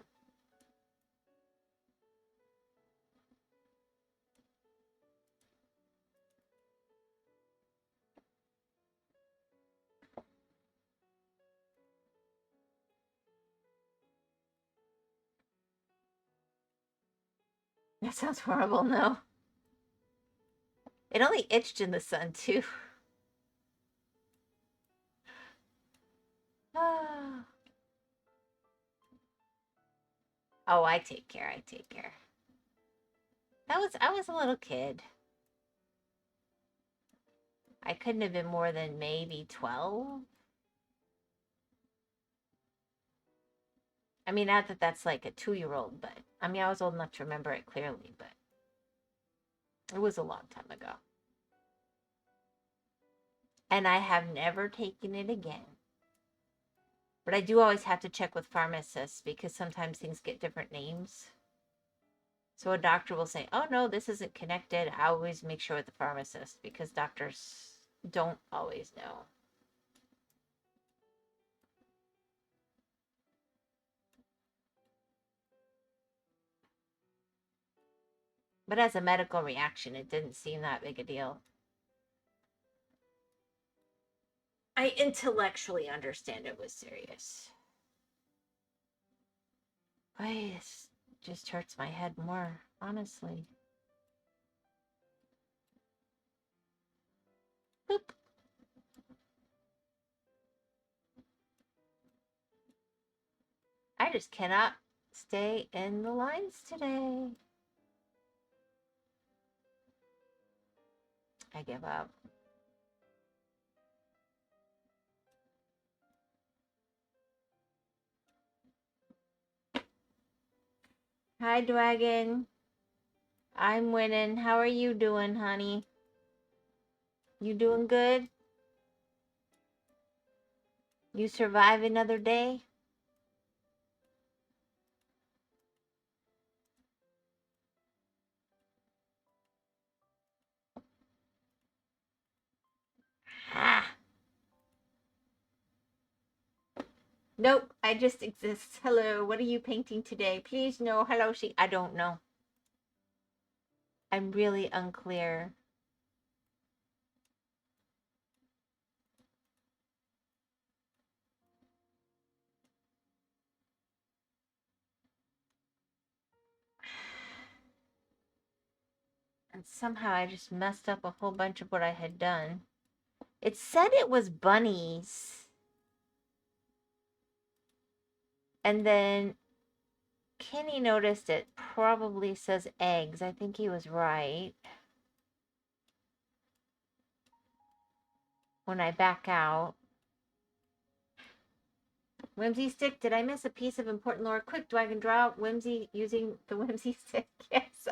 That sounds horrible, no. It only itched in the sun, too. Oh, I take care. I take care. I was a little kid. I couldn't have been more than maybe 12. I mean, not that that's like a 2-year-old, but I mean, I was old enough to remember it clearly, but it was a long time ago. And I have never taken it again. But I do always have to check with pharmacists because sometimes things get different names. So a doctor will say, oh no, this isn't connected. I always make sure with the pharmacist because doctors don't always know. But as a medical reaction, it didn't seem that big a deal. I intellectually understand it was serious. Why, this just hurts my head more, honestly. Boop. I just cannot stay in the lines today. I give up. Hi, Dragon. I'm winning. How are you doing, honey? You doing good? You survive another day? Ah. Nope, I just exist. Hello, what are you painting today? Please no. Hello, I don't know. I'm really unclear. And somehow I just messed up a whole bunch of what I had done. It said it was bunnies. And then Kenny noticed it probably says eggs. I think he was right. When I back out. Whimsy stick, did I miss a piece of important lore? Quick, do I can draw Whimsy using the Whimsy stick? Yes.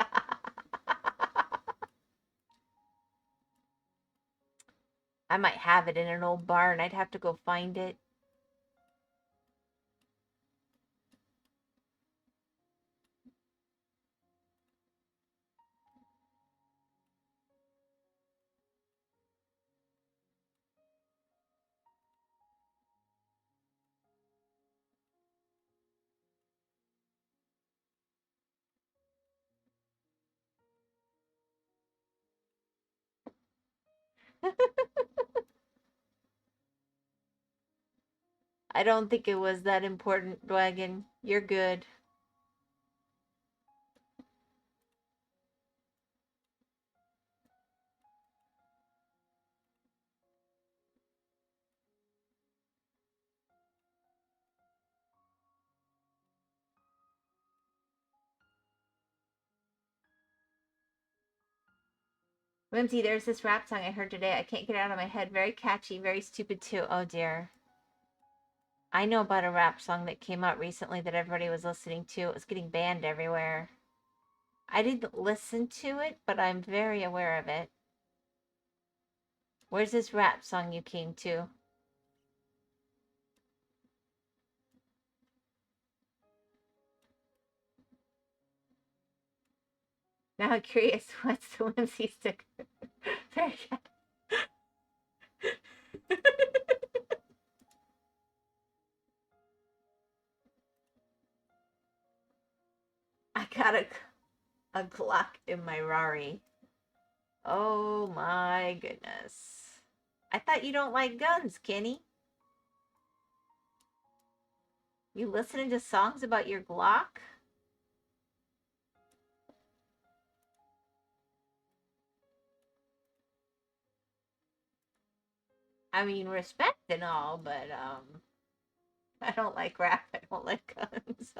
I might have it in an old barn. I'd have to go find it. I don't think it was that important, Dragon. You're good. Whimsy, there's this rap song I heard today. I can't get it out of my head. Very catchy, very stupid too. Oh dear. I know about a rap song that came out recently that everybody was listening to. It was getting banned everywhere. I didn't listen to it, but I'm very aware of it. Where's this rap song you came to? Now I'm curious, what's the whimsy sticker? Very good. I got a Glock in my Rari. Oh my goodness. I thought you don't like guns, Kenny. You listening to songs about your Glock? I mean, respect and all, but I don't like rap. I don't like guns.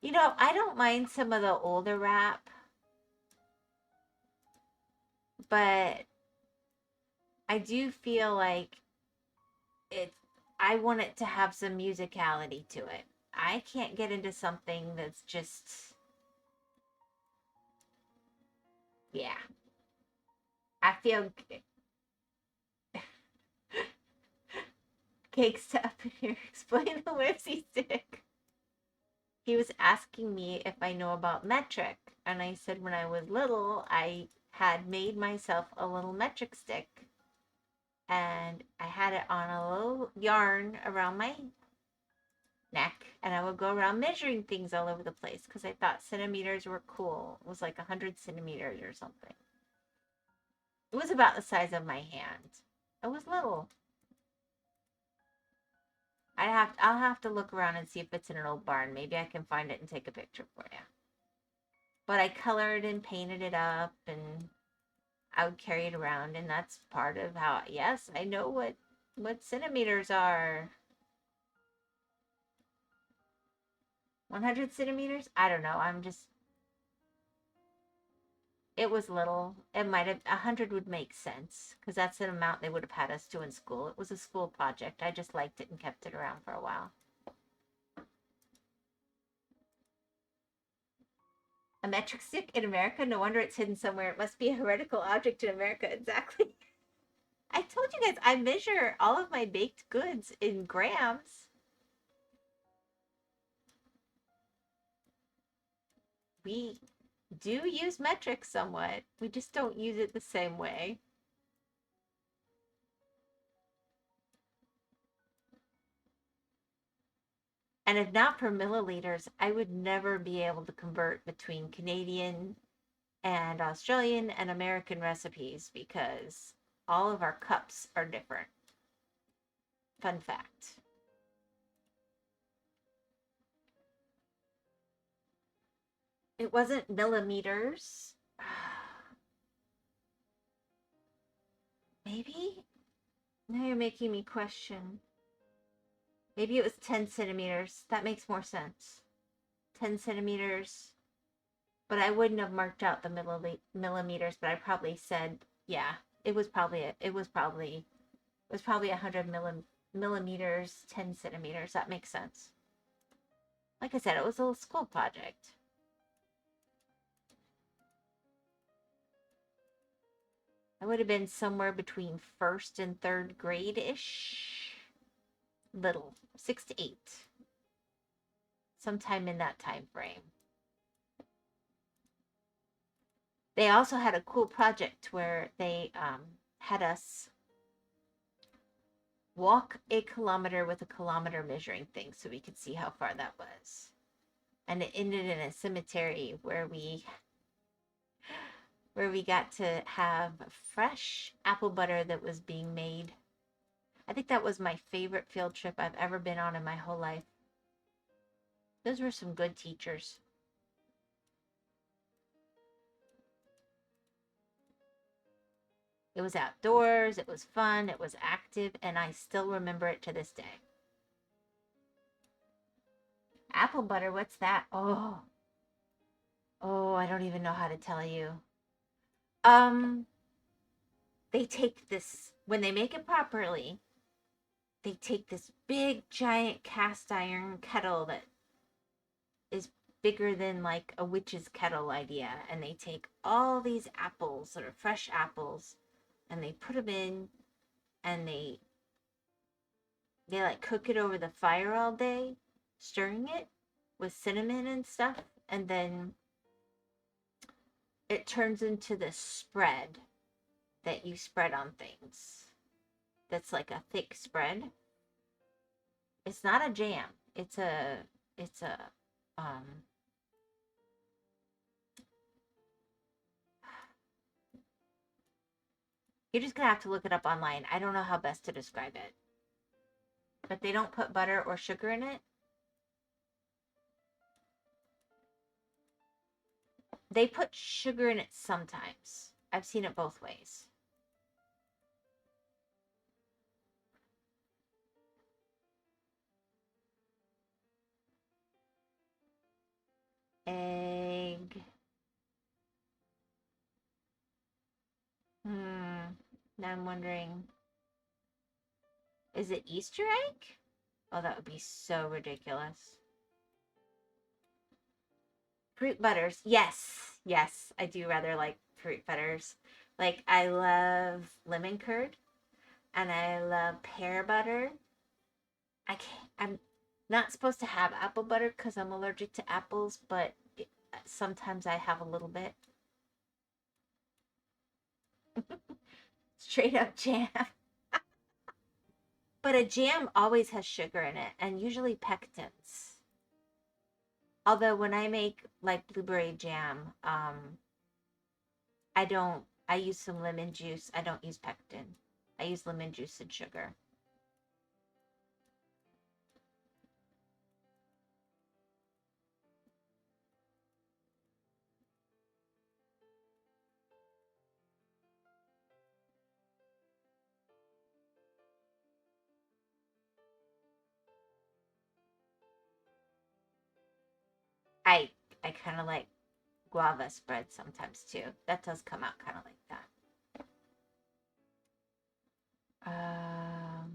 You know, I don't mind some of the older rap, but I do feel like I want it to have some musicality to it. I can't get into something that's just, yeah. I feel cake stuff in here. Explain the whimsy stick. He was asking me if I know about metric, and I said when I was little, I had made myself a little metric stick, and I had it on a little yarn around my neck, and I would go around measuring things all over the place because I thought centimeters were cool. It was like 100 centimeters or something. It was about the size of my hand. It was little. I'll have to look around and see if it's in an old barn. Maybe I can find it and take a picture for you. But I colored and painted it up, and I would carry it around, and that's part of how. Yes, I know what centimeters are. 100 centimeters? I don't know. It was little. It might have, 100 would make sense because that's an amount they would have had us do in school. It was a school project. I just liked it and kept it around for a while. A metric stick in America? No wonder it's hidden somewhere. It must be a heretical object in America. Exactly. I told you guys I measure all of my baked goods in grams. We do use metric somewhat. We just don't use it the same way. And if not for milliliters, I would never be able to convert between Canadian and Australian and American recipes because all of our cups are different. Fun fact. It wasn't millimeters. Maybe? Now you're making me question. Maybe it was 10 centimeters. That makes more sense. 10 centimeters. But I wouldn't have marked out the millimeters, but I probably said, yeah, it was probably 100 millimeters, 10 centimeters. That makes sense. Like I said, it was a school project. I would have been somewhere between first and third grade-ish. Little, 6 to 8. Sometime in that time frame. They also had a cool project where they had us walk a kilometer with a kilometer measuring thing so we could see how far that was. And it ended in a cemetery where we got to have fresh apple butter that was being made. I think that was my favorite field trip I've ever been on in my whole life. Those were some good teachers. It was outdoors, it was fun, it was active, and I still remember it to this day. Apple butter, what's that? Oh, I don't even know how to tell you. Um, they take this, when they make it properly, they take this big giant cast iron kettle that is bigger than like a witch's kettle idea, and they take all these apples that are fresh apples and they put them in, and they like cook it over the fire all day, stirring it with cinnamon and stuff, and then it turns into this spread that you spread on things. That's like a thick spread. It's not a jam. It's a um you're just gonna have to look it up online. I don't know how best to describe it. But they don't put butter or sugar in it. They put sugar in it sometimes. I've seen it both ways. Egg. Now I'm wondering, is it Easter egg? Oh, that would be so ridiculous. Fruit butters. Yes. Yes, I do rather like fruit butters. Like, I love lemon curd and I love pear butter. I'm not supposed to have apple butter because I'm allergic to apples, but sometimes I have a little bit. Straight up jam. But a jam always has sugar in it, and usually pectins. Although when I make like blueberry jam, I use some lemon juice. I don't use pectin. I use lemon juice and sugar. I I kind of like guava spread sometimes too. That does come out kind of like that. Um,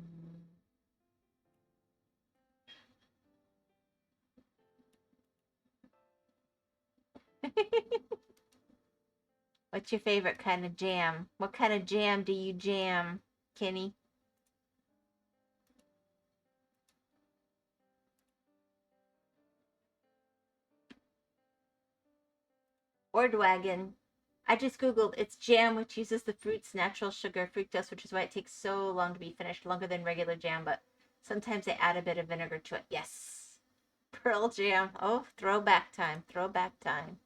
What's your favorite kind of jam? What kind of jam do you jam, Kenny? Ordwagon. I just googled, it's jam which uses the fruit's natural sugar, fructose, which is why it takes so long to be finished, longer than regular jam, but sometimes they add a bit of vinegar to it. Yes. Pearl jam. Oh, throwback time. Throwback time.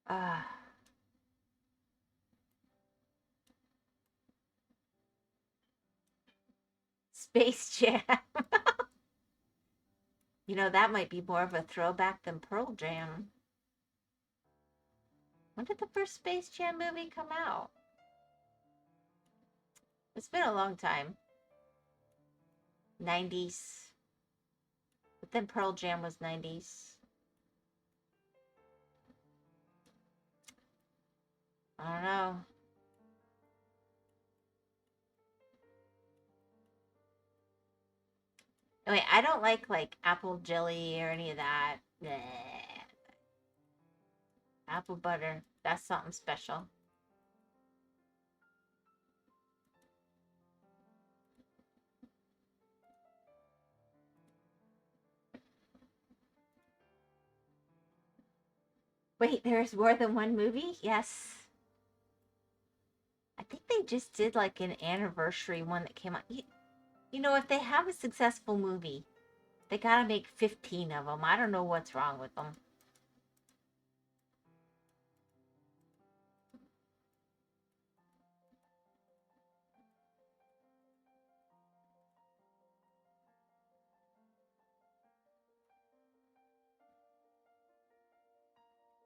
Ah. Space Jam. That might be more of a throwback than Pearl Jam. When did the first Space Jam movie come out? It's been a long time. 90s. But then Pearl Jam was 90s. I don't know. Anyway, I don't like apple jelly or any of that. Bleh. Apple butter. That's something special. Wait, there's more than one movie? Yes. I think they just did like an anniversary one that came out. If they have a successful movie, they gotta make 15 of them. I don't know what's wrong with them.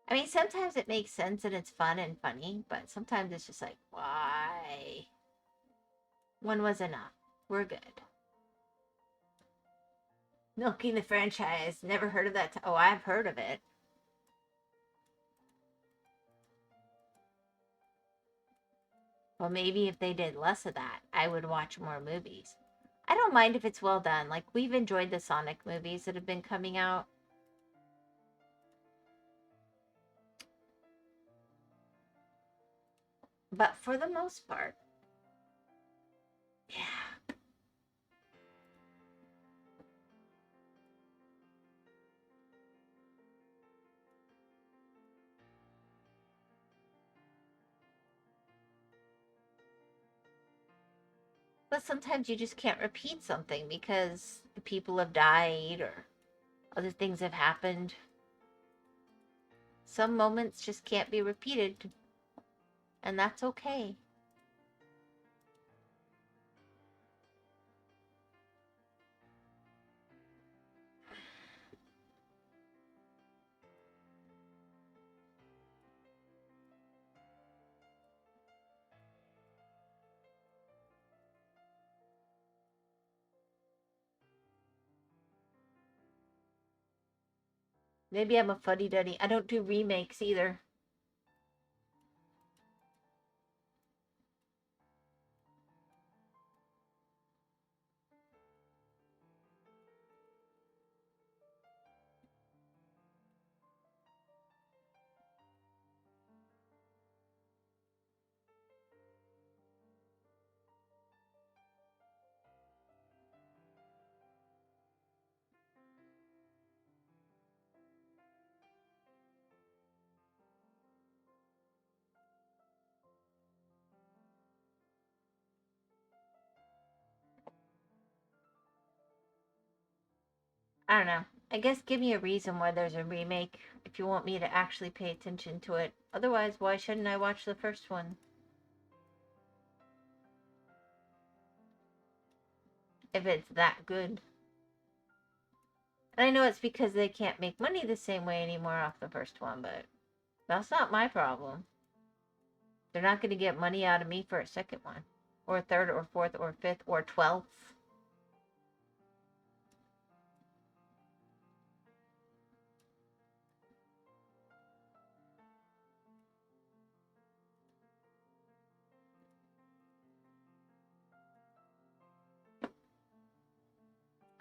I mean, sometimes it makes sense and it's fun and funny, but sometimes it's just like, why? One was enough. We're good. Milking the franchise. Never heard of that. Oh, I've heard of it. Well, maybe if they did less of that, I would watch more movies. I don't mind if it's well done. Like, we've enjoyed the Sonic movies that have been coming out. But for the most part, yeah. But sometimes you just can't repeat something because the people have died or other things have happened. Some moments just can't be repeated, and that's okay. Maybe I'm a fuddy-duddy. I don't do remakes either. I don't know. I guess give me a reason why there's a remake if you want me to actually pay attention to it. Otherwise, why shouldn't I watch the first one? If it's that good. And I know it's because they can't make money the same way anymore off the first one, but that's not my problem. They're not going to get money out of me for a second one. Or a third, or fourth, or fifth, or 12th.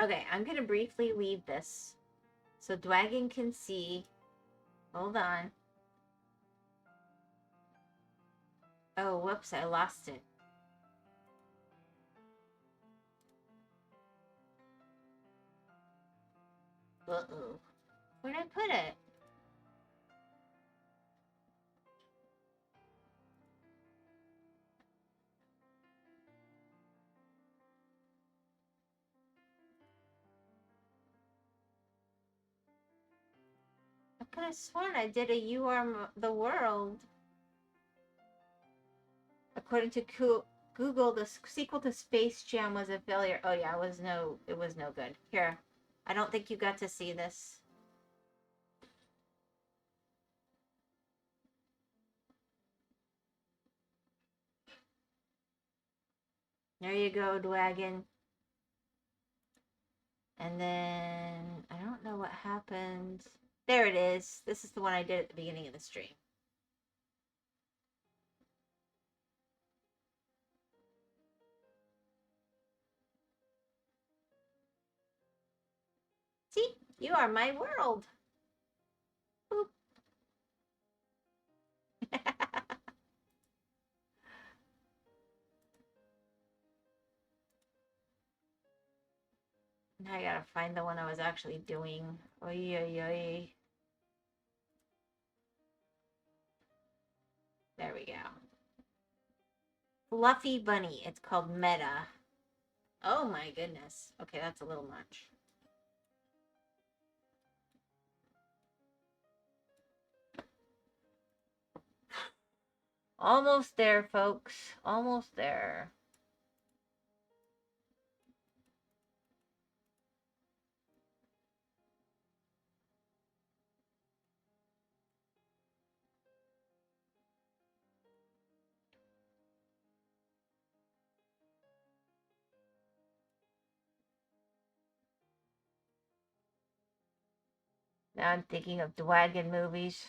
Okay, I'm going to briefly leave this so Dwagon can see. Hold on. Oh, whoops, I lost it. Uh-oh. Where'd I put it? I could have sworn I did a You Are the World. According to Google, the sequel to Space Jam was a failure. Oh yeah, it was no good. Here, I don't think you got to see this. There you go, Dwagon. And then I don't know what happened. There it is. This is the one I did at the beginning of the stream. See, you are my world. Boop. Now I gotta find the one I was actually doing. Oy, oy, oy. There we go. Fluffy Bunny. It's called Meta. Oh my goodness. Okay, that's a little much. Almost there, folks. Almost there. Now I'm thinking of Dwagon movies.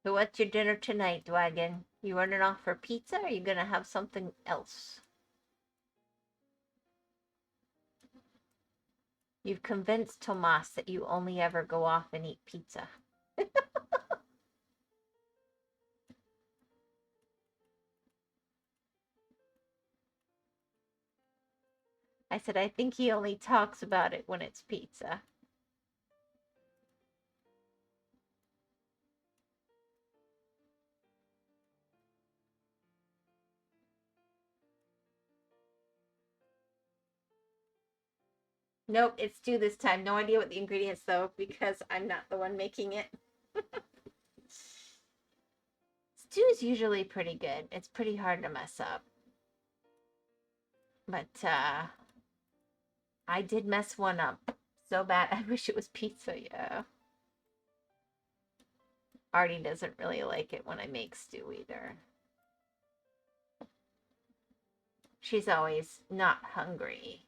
So what's your dinner tonight, Dwagon? You running off for pizza, or are you gonna have something else? You've convinced Tomas that you only ever go off and eat pizza. I said, I think he only talks about it when it's pizza. Nope, it's stew this time. No idea what the ingredients, though, because I'm not the one making it. Stew is usually pretty good. It's pretty hard to mess up. But, I did mess one up so bad. I wish it was pizza, yeah. Artie doesn't really like it when I make stew either. She's always not hungry.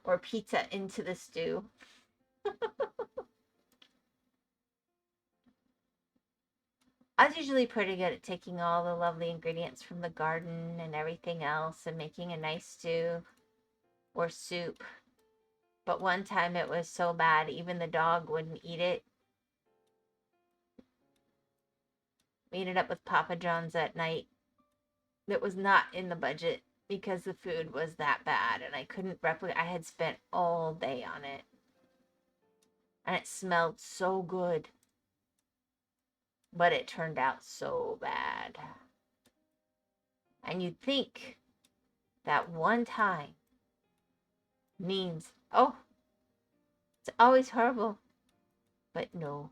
Or pizza into the stew. I was usually pretty good at taking all the lovely ingredients from the garden and everything else and making a nice stew or soup. But one time it was so bad, even the dog wouldn't eat it. We ended up with Papa John's that night. That was not in the budget because the food was that bad and I couldn't replicate. I had spent all day on it. And it smelled so good. But it turned out so bad. And you'd think that one time means, oh, it's always horrible. But no.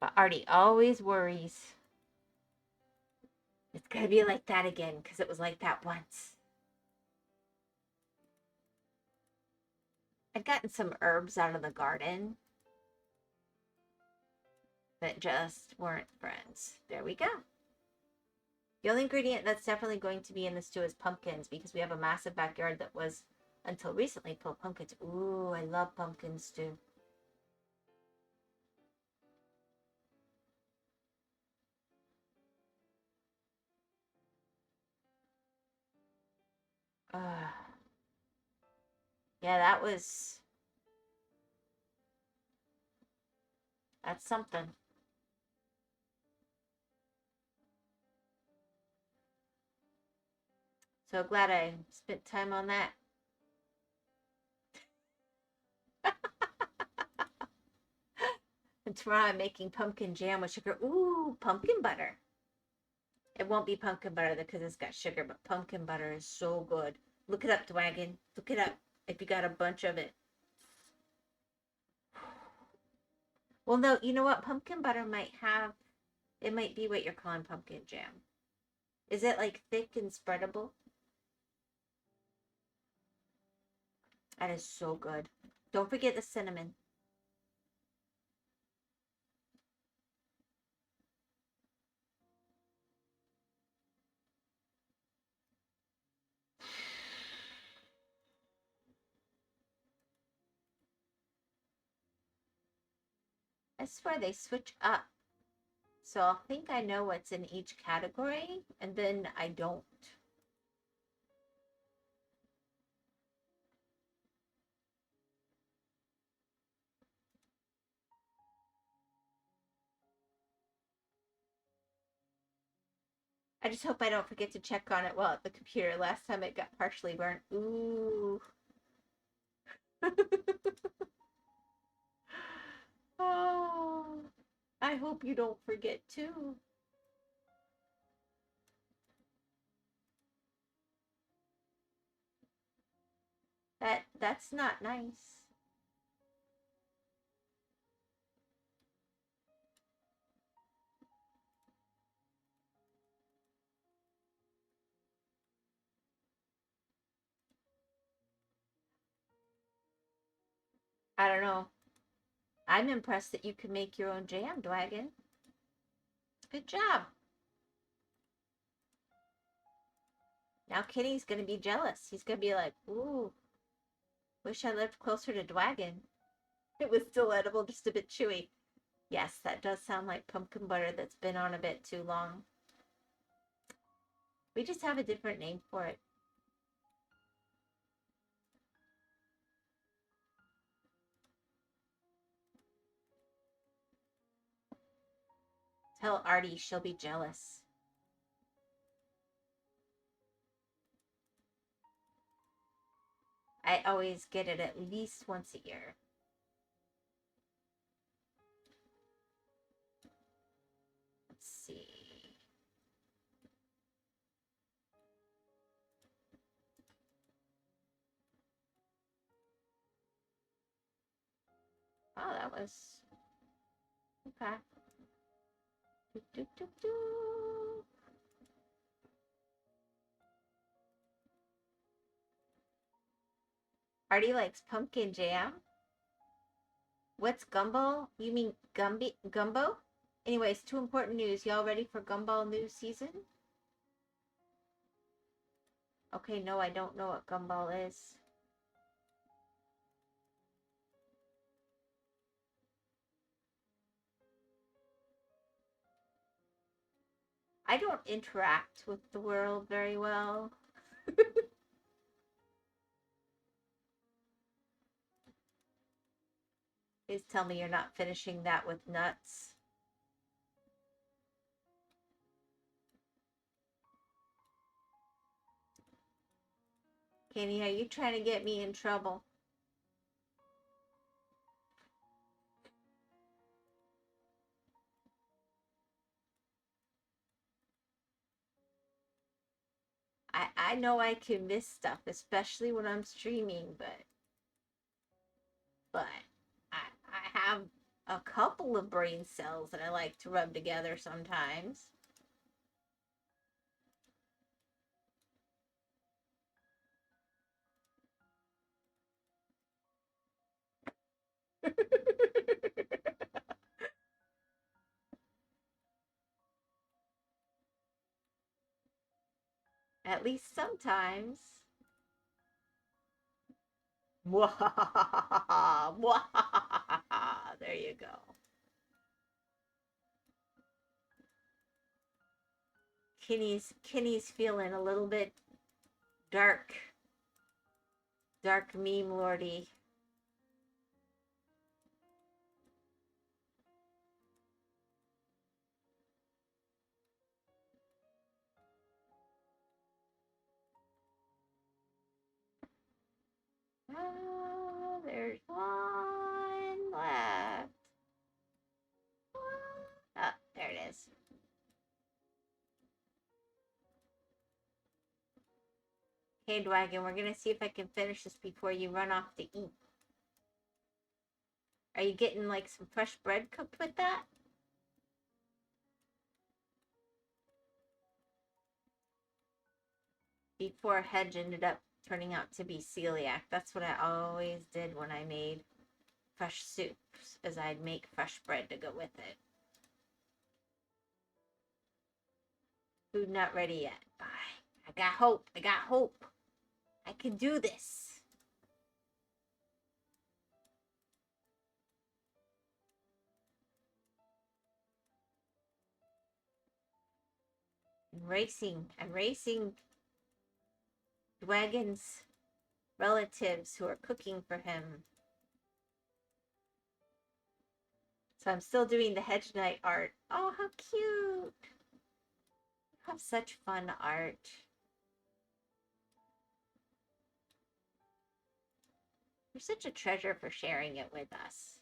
But Artie always worries. It's gonna be like that again because it was like that once. I'd gotten some herbs out of the garden that just weren't friends. There we go. The only ingredient that's definitely going to be in the stew is pumpkins because we have a massive backyard that was, until recently, full of pumpkins. Ooh, I love pumpkin stew. Yeah, that's something. So glad I spent time on that. And tomorrow I'm making pumpkin jam with sugar. Ooh, pumpkin butter. It won't be pumpkin butter because it's got sugar, but pumpkin butter is so good. Look it up, Dwagon. Look it up if you got a bunch of it. Well, no, you know what? Pumpkin butter might have, it might be what you're calling pumpkin jam. Is it like thick and spreadable? That is so good. Don't forget the cinnamon. I swear they switch up. So I'll think I know what's in each category, and then I don't. I just hope I don't forget to check on it while at the computer. Last time it got partially burnt. Ooh. Oh, I hope you don't forget too. That's not nice. I don't know. I'm impressed that you can make your own jam, Dwagon. Good job. Now Kitty's gonna be jealous. He's gonna be like, ooh, wish I lived closer to Dwagon. It was still edible, just a bit chewy. Yes, that does sound like pumpkin butter that's been on a bit too long. We just have a different name for it. Tell Artie she'll be jealous. I always get it at least once a year. Let's see. Oh, that was okay. Do, do, do, do. Artie likes pumpkin jam. What's gumbo? You mean gumbo? Anyways, two important news. Y'all ready for gumball news season? Okay, no, I don't know what gumball is. I don't interact with the world very well. Please tell me you're not finishing that with nuts. Kenny, are you trying to get me in trouble? I know I can miss stuff, especially when I'm streaming, but I have a couple of brain cells that I like to rub together sometimes. At least sometimes. There you go. Kenny's feeling a little bit dark meme lordy. Oh, there's one left. Oh, there it is. Hey, Dwagon, we're gonna see if I can finish this before you run off to eat. Are you getting like some fresh bread cooked with that? Before Hedge ended up turning out to be celiac. That's what I always did when I made fresh soups, is I'd make fresh bread to go with it. Food not ready yet. Bye. I got hope. I got hope. I can do this. I'm racing Dwagon's relatives who are cooking for him. So I'm still doing the hedge knight art. Oh, how cute. You have such fun art. You're such a treasure for sharing it with us.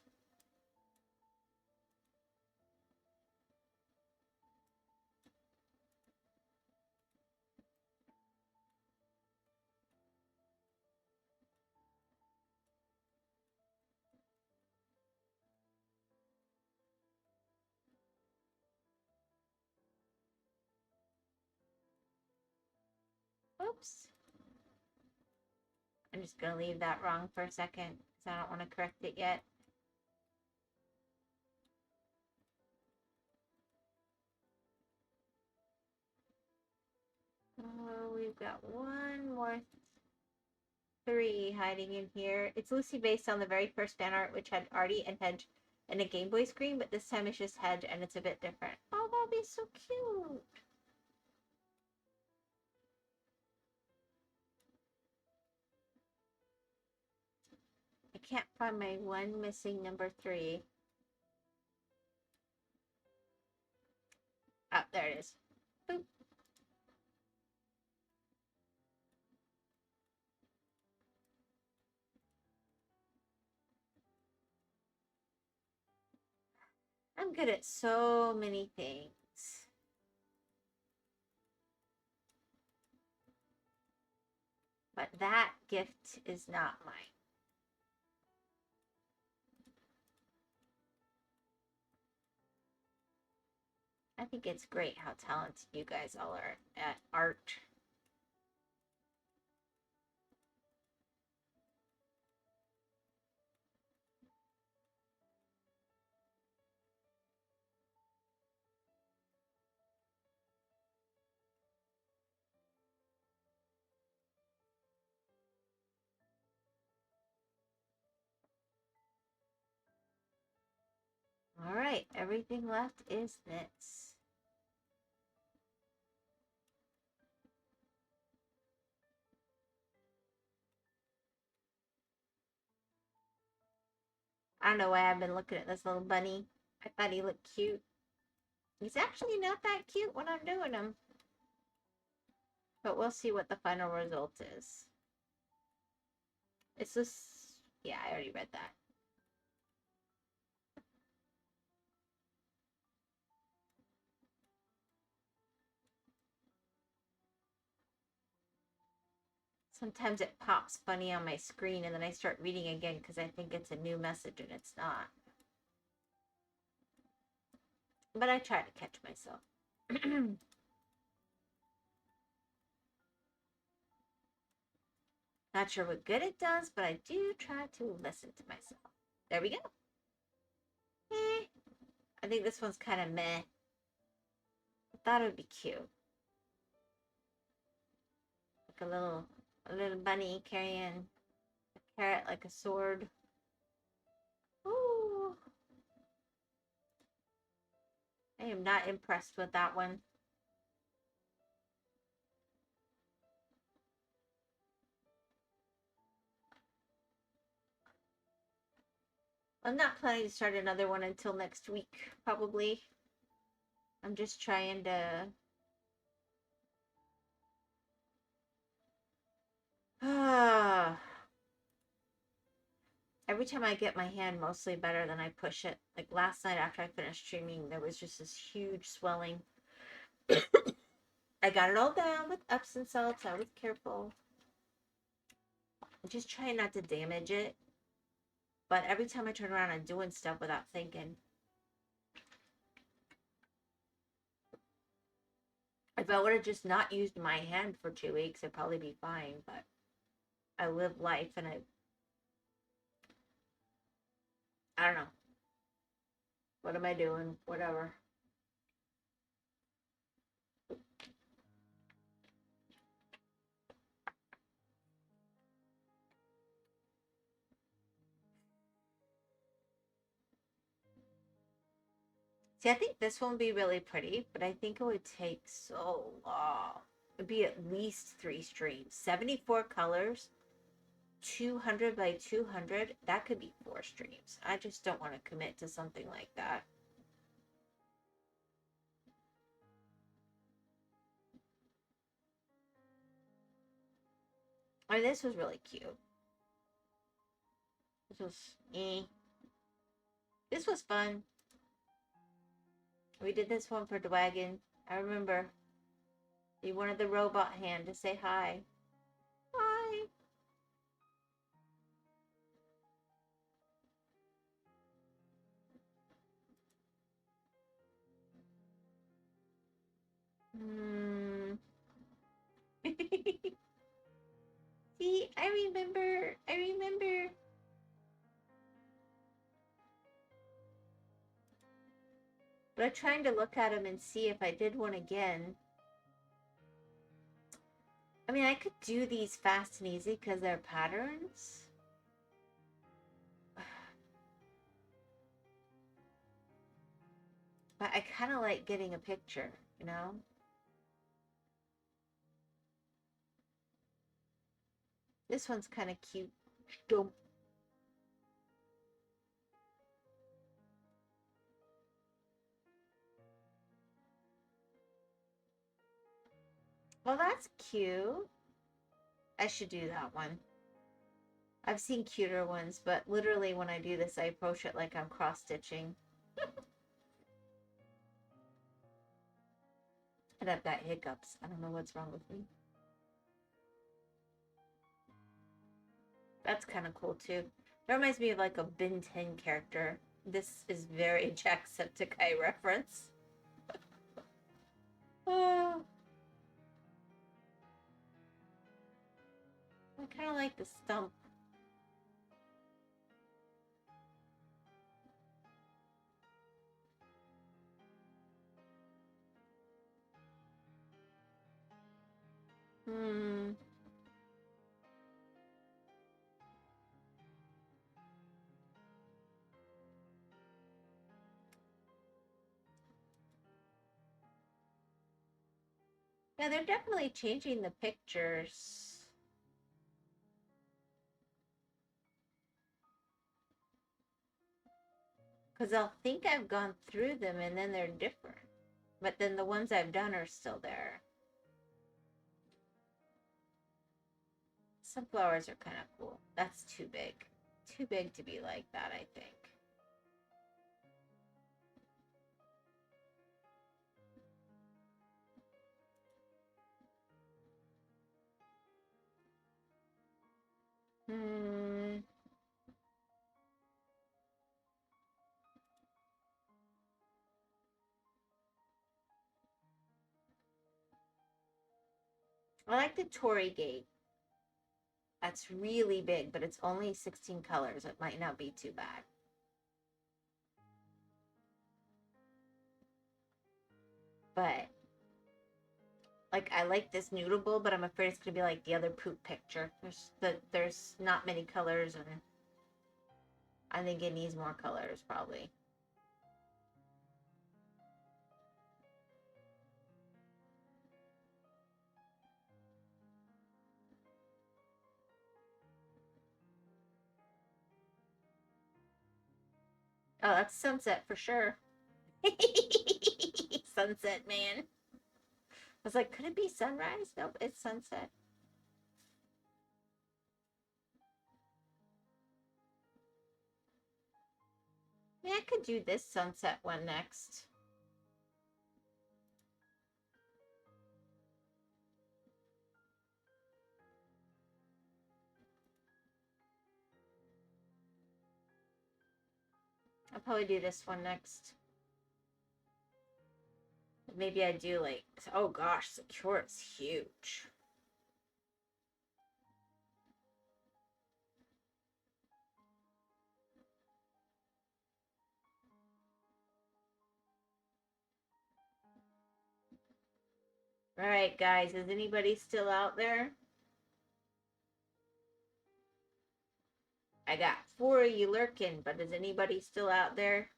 Oops. I'm just going to leave that wrong for a second because I don't want to correct it yet. Oh, we've got one more 3 hiding in here. It's loosely based on the very first fan art, which had Artie and Hedge and a Game Boy screen, but this time it's just Hedge and it's a bit different. Oh, that'll be so cute. I can't find my one missing number 3. Oh, there it is. Boop. I'm good at so many things. But that gift is not mine. I think it's great how talented you guys all are at art. All right, everything left is this. I don't know why I've been looking at this little bunny. I thought he looked cute. He's actually not that cute when I'm doing him. But we'll see what the final result is. It's just, yeah, I already read that. Sometimes it pops funny on my screen and then I start reading again because I think it's a new message and it's not. But I try to catch myself. Not sure what good it does, but I do try to listen to myself. There we go. I think this one's kind of meh. I thought it would be cute. Like a little bunny carrying a carrot like a sword. Ooh. I am not impressed with that one. I'm not planning to start another one until next week, probably. I'm just trying to... Every time I get my hand mostly better than I push it. Like last night after I finished streaming, there was just this huge swelling. I got it all down with Epsom salts. I was careful. I'm just trying not to damage it. But every time I turn around, I'm doing stuff without thinking. If I would have just not used my hand for 2 weeks, I'd probably be fine. But I live life and I don't know. What am I doing? Whatever. See, I think this one would be really pretty, but I think it would take so long. It'd be at least 3 streams. 74 colors, 200 by 200. That could be 4 streams. I just don't want to commit to something like that. I mean, this was really cute. This was, This was fun. We did this one for Dwagon. I remember. He wanted the robot hand to say hi. Hi. See, I remember. But I'm trying to look at him and see if I did one again. I mean, I could do these fast and easy because they're patterns. But I kind of like getting a picture, you know? This one's kind of cute. Well, that's cute. I should do that one. I've seen cuter ones, but literally when I do this, I approach it like I'm cross-stitching. And I've got hiccups. I don't know what's wrong with me. That's kind of cool, too. That reminds me of like a Ben 10 character. This is very Jacksepticeye reference. Oh. I kind of like the stump. Yeah, they're definitely changing the pictures. Because I'll think I've gone through them and then they're different. But then the ones I've done are still there. Sunflowers are kind of cool. That's too big. Too big to be like that, I think. I like the Tory Gate. That's really big, but it's only 16 colors. It might not be too bad. But, like, I like this noodleable, but I'm afraid it's going to be like the other poop picture. There's not many colors, and I think it needs more colors, probably. Oh, that's sunset for sure. Sunset, man. I was like, could it be sunrise? Nope, it's sunset. Yeah, I could do this sunset one next. I'll probably do this one next. Maybe I do like, oh gosh, Secure is huge. All right, guys, is anybody still out there? I got 4 of you lurking, but is anybody still out there?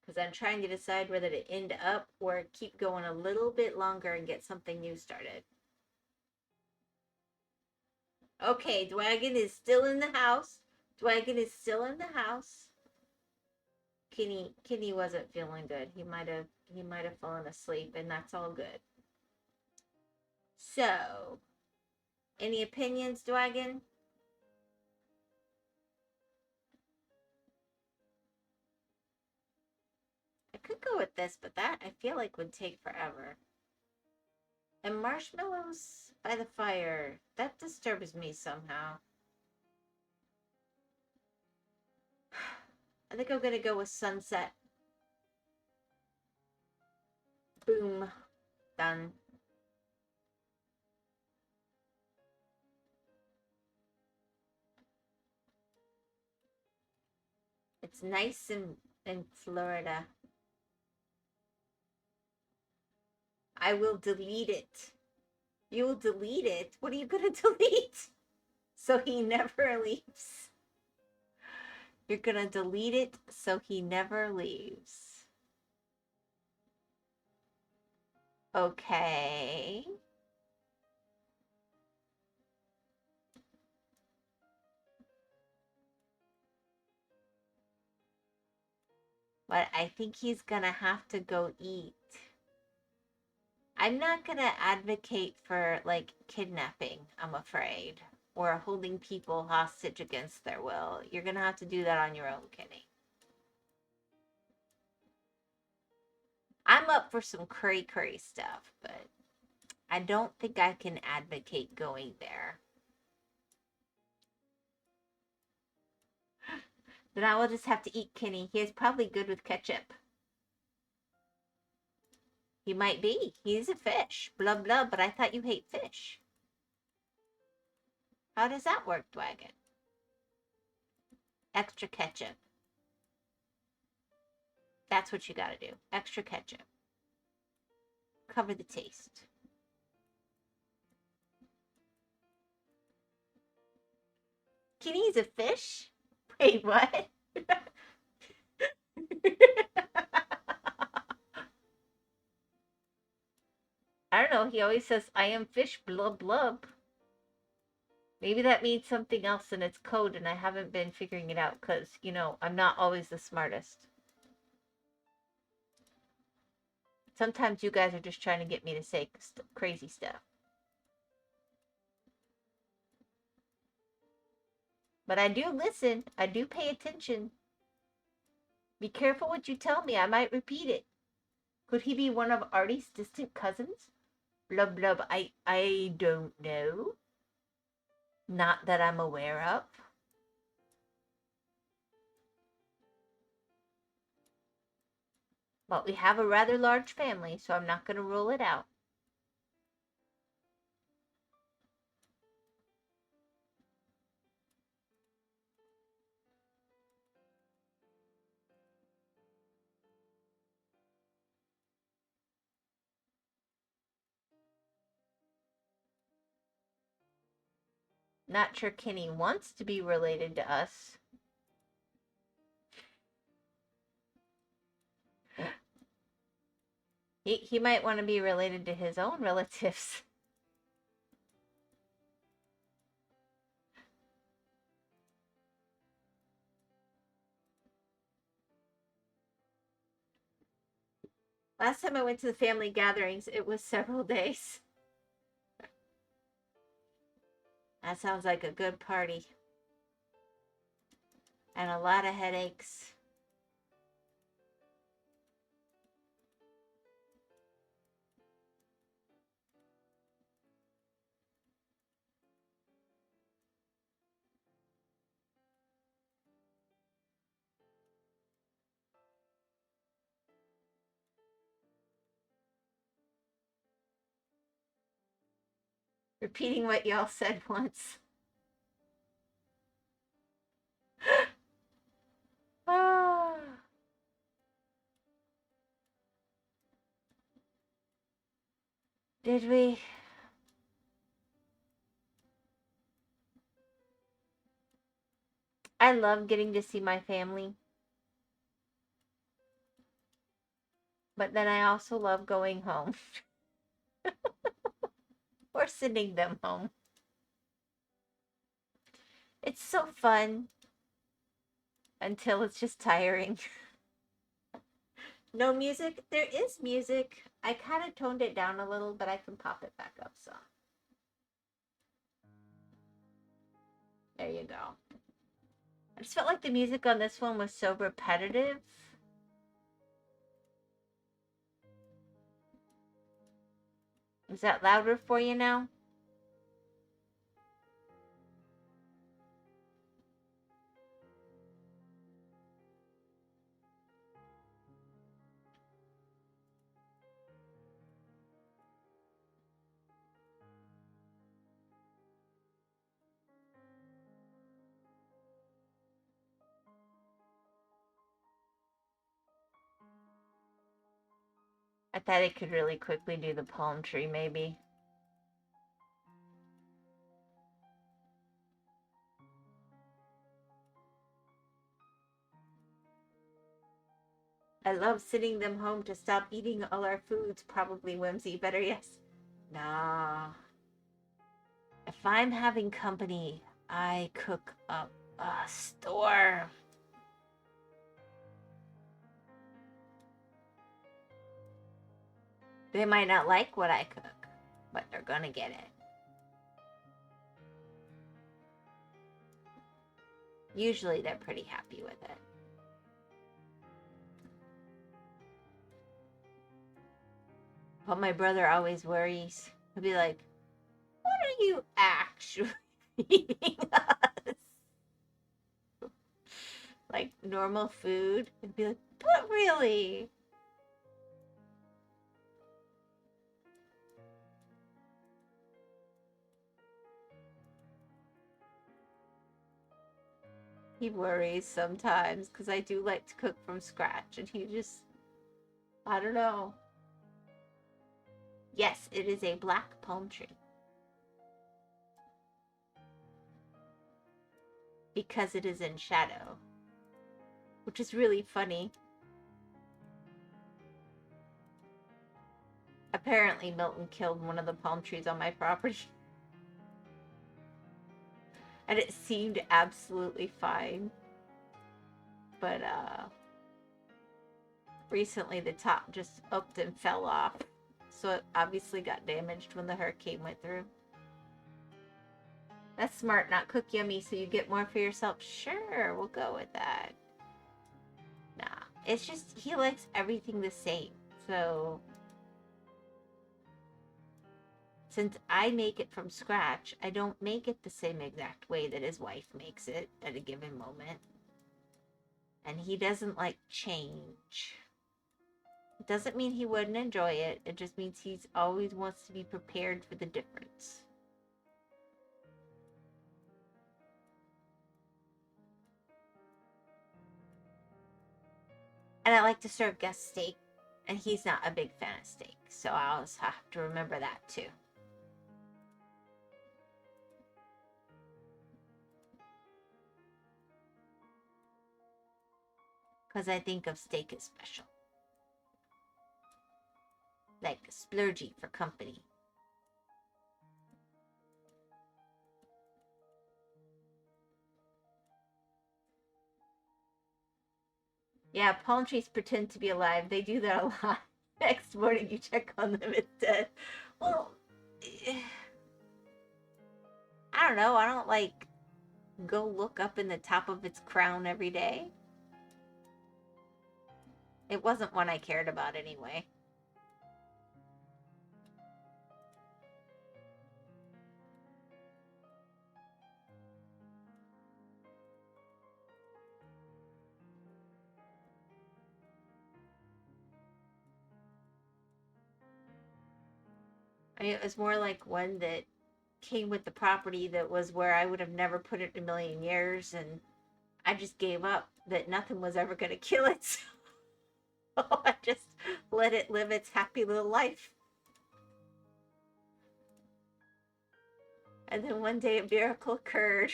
Because I'm trying to decide whether to end up or keep going a little bit longer and get something new started. Okay, Dwagon is still in the house. Dwagon is still in the house. Kenny wasn't feeling good. He might have fallen asleep, and that's all good. So, any opinions, Dwagon? I could go with this, but that I feel like would take forever. And marshmallows by the fire. That disturbs me somehow. I think I'm gonna go with sunset. Boom. Done. It's nice in Florida. I will delete it. You will delete it? What are you gonna delete? So he never leaves. You're gonna delete it so he never leaves. Okay. But I think he's gonna have to go eat. I'm not gonna advocate for, like, kidnapping, I'm afraid. Or holding people hostage against their will. You're gonna have to do that on your own, Kenny. I'm up for some cray-cray stuff, but I don't think I can advocate going there. Then I will just have to eat Kenny. He is probably good with ketchup. He might be. He's a fish. Blah, blah, but I thought you hate fish. How does that work, Dwagon? Extra ketchup. That's what you gotta do. Extra ketchup. Cover the taste. Kenny's a fish? Wait, what? I don't know. He always says, I am fish, blub, blub. Maybe that means something else in its code and I haven't been figuring it out because, you know, I'm not always the smartest. Sometimes you guys are just trying to get me to say crazy stuff. But I do listen. I do pay attention. Be careful what you tell me. I might repeat it. Could he be one of Artie's distant cousins? Blub, blub. I don't know. Not that I'm aware of. But we have a rather large family, so I'm not going to rule it out. Not sure Kenny wants to be related to us. He might want to be related to his own relatives. Last time I went to the family gatherings, it was several days. That sounds like a good party. And a lot of headaches. Repeating what y'all said once. Ah. Did we? I love getting to see my family. But then I also love going home. Or sending them home. It's so fun. Until it's just tiring. No music? There is music. I kind of toned it down a little, but I can pop it back up some. There you go. I just felt like the music on this one was so repetitive. Is that louder for you now? I thought I could really quickly do the palm tree, maybe. I love sending them home to stop eating all our foods. Probably Whimsy. Better yes. Nah. If I'm having company, I cook up a storm. They might not like what I cook, but they're gonna get it. Usually they're pretty happy with it. But my brother always worries. He'll be like, what are you actually feeding us? Like normal food? He'd be like, but really? He worries sometimes because I do like to cook from scratch and he just, I don't know. Yes, it is a black palm tree. Because it is in shadow. Which is really funny. Apparently Milton killed one of the palm trees on my property. And it seemed absolutely fine. But recently the top just upped and fell off. So it obviously got damaged when the hurricane went through. That's smart, not cook yummy so you get more for yourself. Sure, we'll go with that. Nah, it's just he likes everything the same. So since I make it from scratch, I don't make it the same exact way that his wife makes it at a given moment. And he doesn't like change. It doesn't mean he wouldn't enjoy it. It just means he's always wants to be prepared for the difference. And I like to serve guest steak, and he's not a big fan of steak, so I'll just have to remember that too. Because I think of steak as special. Like splurgy for company. Yeah, palm trees pretend to be alive. They do that a lot. Next morning you check on them, it's dead. Well, I don't know. I don't like go look up in the top of its crown every day. It wasn't one I cared about anyway. I mean, it was more like one that came with the property that was where I would have never put it in a million years, and I just gave up that nothing was ever going to kill it. So I just let it live its happy little life. And then one day a miracle occurred.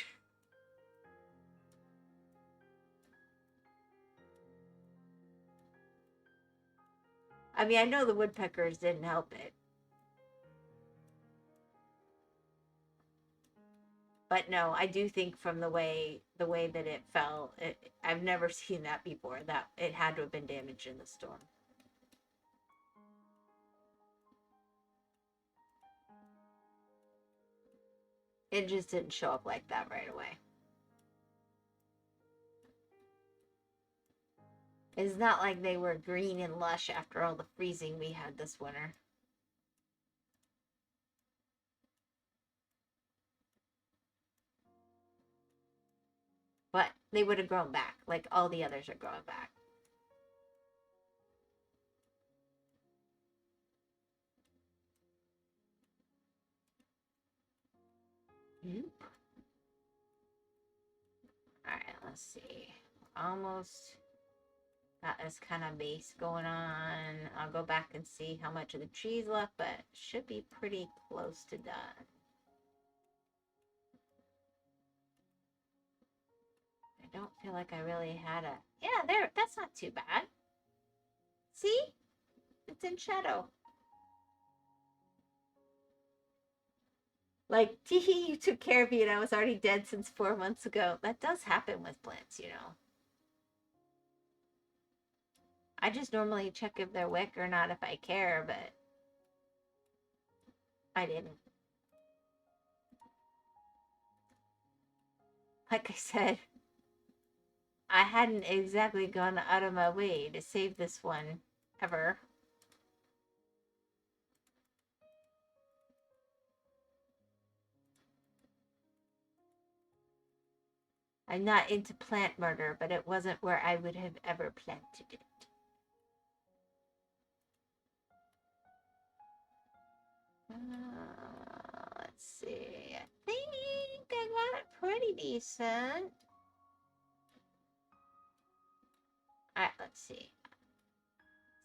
I mean, I know the woodpeckers didn't help it. But no, I do think from the way that it fell, I've never seen that before. That it had to have been damaged in the storm. It just didn't show up like that right away. It's not like they were green and lush after all the freezing we had this winter. But they would have grown back, like all the others are growing back. Nope. Alright, let's see. Almost Got this kind of base going on. I'll go back and see how much of the tree's left, but it should be pretty close to done. I don't feel like I really had a... Yeah, there, that's not too bad. See? It's in shadow. Like, teehee, you took care of me and I was already dead since 4 months ago. That does happen with plants, you know. I just normally check if they're wick or not if I care, but I didn't. Like I said, I hadn't exactly gone out of my way to save this one, ever. I'm not into plant murder, but it wasn't where I would have ever planted it. Let's see. I think I got it pretty decent. Alright, let's see.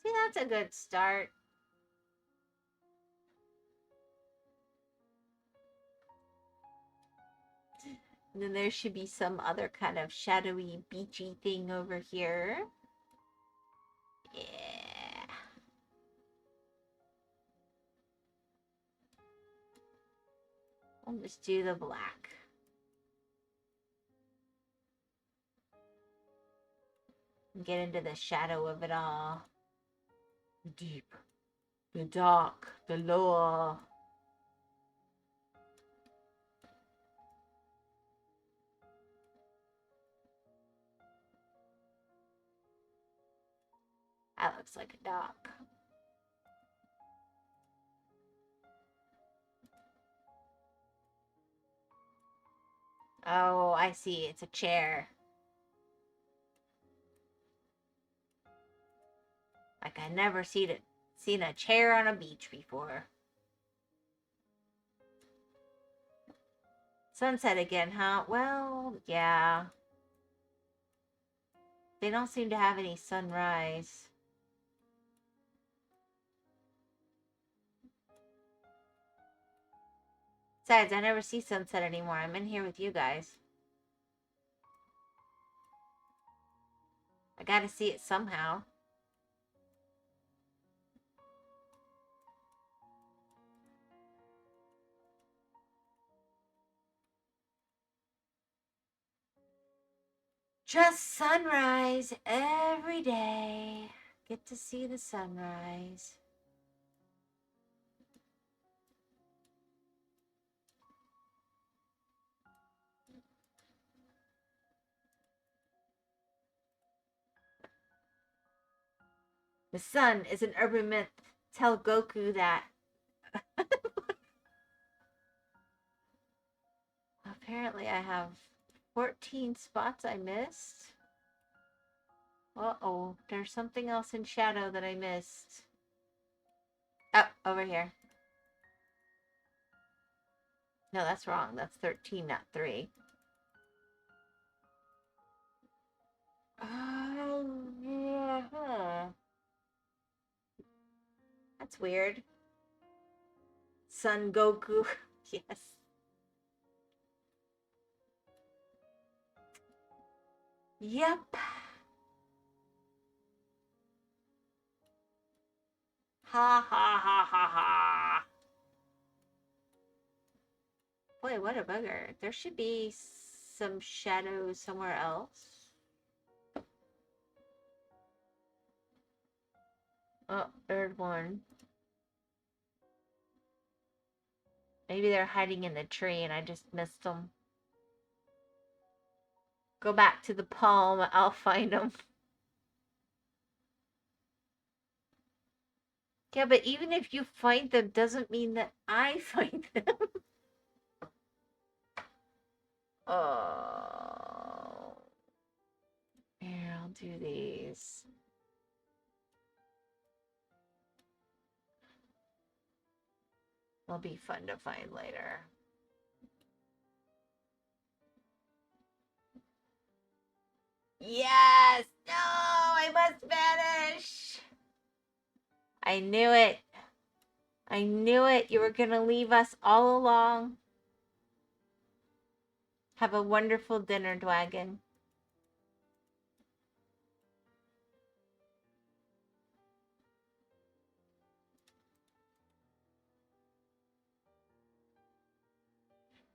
See, that's a good start. And then there should be some other kind of shadowy, beachy thing over here. Yeah. We'll just do the black. And get into the shadow of it all. The deep, the dark, the lower. That looks like a dock. Oh, I see. It's a chair. Like I never seen a chair on a beach before. Sunset again, huh? Well, yeah. They don't seem to have any sunrise. Besides, I never see sunset anymore. I'm in here with you guys. I gotta see it somehow. Just sunrise every day. Get to see the sunrise. The sun is an urban myth. Tell Goku that. Apparently I have 14 spots I missed. Uh-oh, there's something else in shadow that I missed. Oh, over here. No, that's wrong. That's 13, not 3. That's weird. Son Goku. Yes. Yep. Ha ha ha ha ha. Boy, what a bugger. There should be some shadows somewhere else. Oh, there's one. Maybe they're hiding in the tree and I just missed them. Go back to the palm. I'll find them. Yeah, but even if you find them, doesn't mean that I find them. Oh. Here, I'll do these. They'll be fun to find later. Yes! No! I must I knew it. I knew it. You were going to leave us all along. Have a wonderful dinner, Dwagon.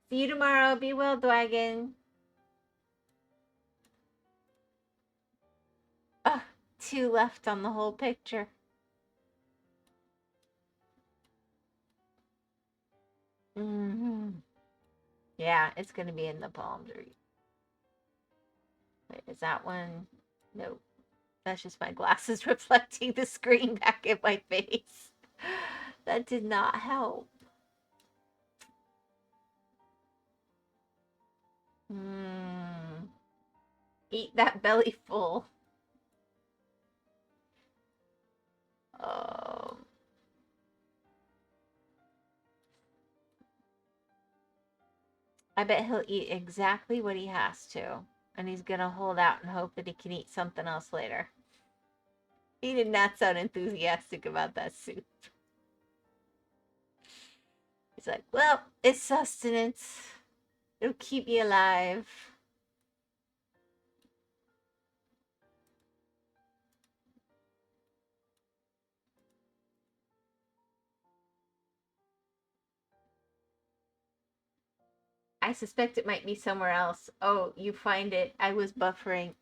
See you tomorrow. Be well, Dwagon. Oh, 2 left on the whole picture. Yeah, it's going to be in the palm tree. Wait, is that one? Nope. That's just my glasses reflecting the screen back in my face. That did not help. Eat that belly full. Oh. I bet he'll eat exactly what he has to. And he's going to hold out and hope that he can eat something else later. He did not sound enthusiastic about that soup. He's like, well, it's sustenance. It'll keep me alive. I suspect it might be somewhere else. Oh, you find it. I was buffering.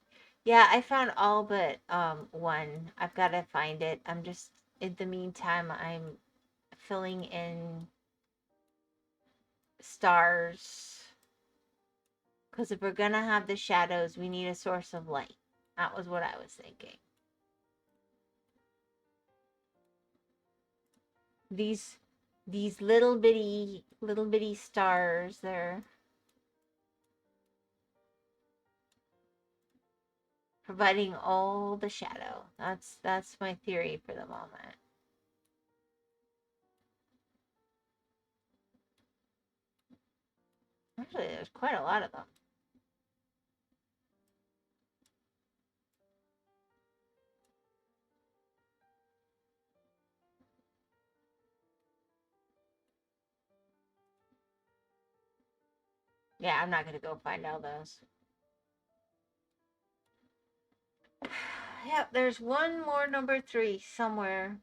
Yeah, I found all but one. I've got to find it. I'm just, in the meantime, I'm filling in stars. Because if we're going to have the shadows, we need a source of light. That was what I was thinking. These little bitty stars, they're providing all the shadow. That's my theory for the moment. Actually, there's quite a lot of them. Yeah, I'm not going to go find all those. Yep, there's one more number 3 somewhere.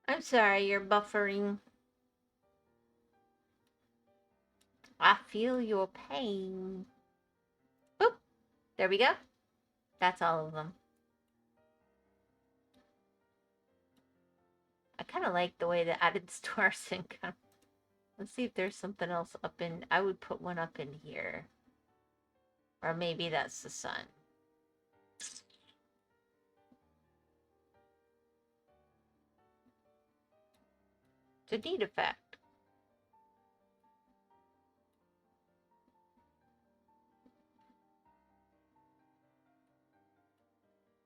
I'm sorry, you're buffering. I feel your pain. Boop. There we go. That's all of them. I kind of like the way the added stars in. Let's see if there's something else up in... I would put one up in here. Or maybe that's the sun. It's a neat effect.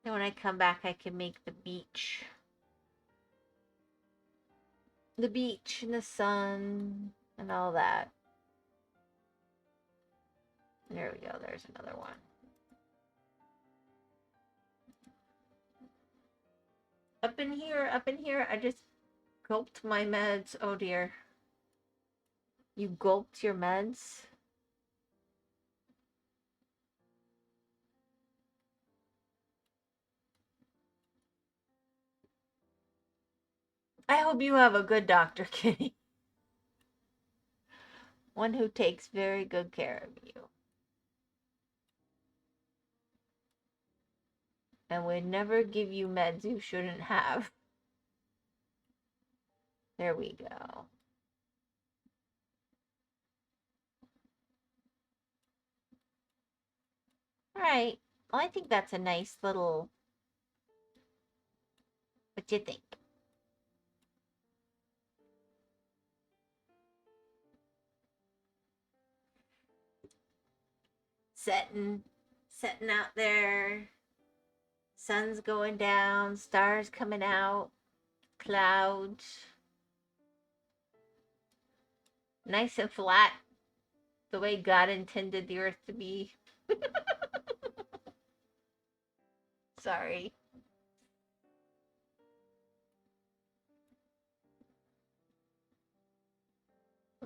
Then when I come back, I can make the beach. The beach and the sun and all that. There we go. There's another one. Up in here. I just gulped my meds. Oh dear. You gulped your meds? I hope you have a good doctor, Kitty. One who takes very good care of you. And would never give you meds you shouldn't have. There we go. Alright. Well, I think that's a nice little... What do you think? setting out there. Sun's going down, stars coming out, clouds. Nice and flat, the way God intended the earth to be. Sorry.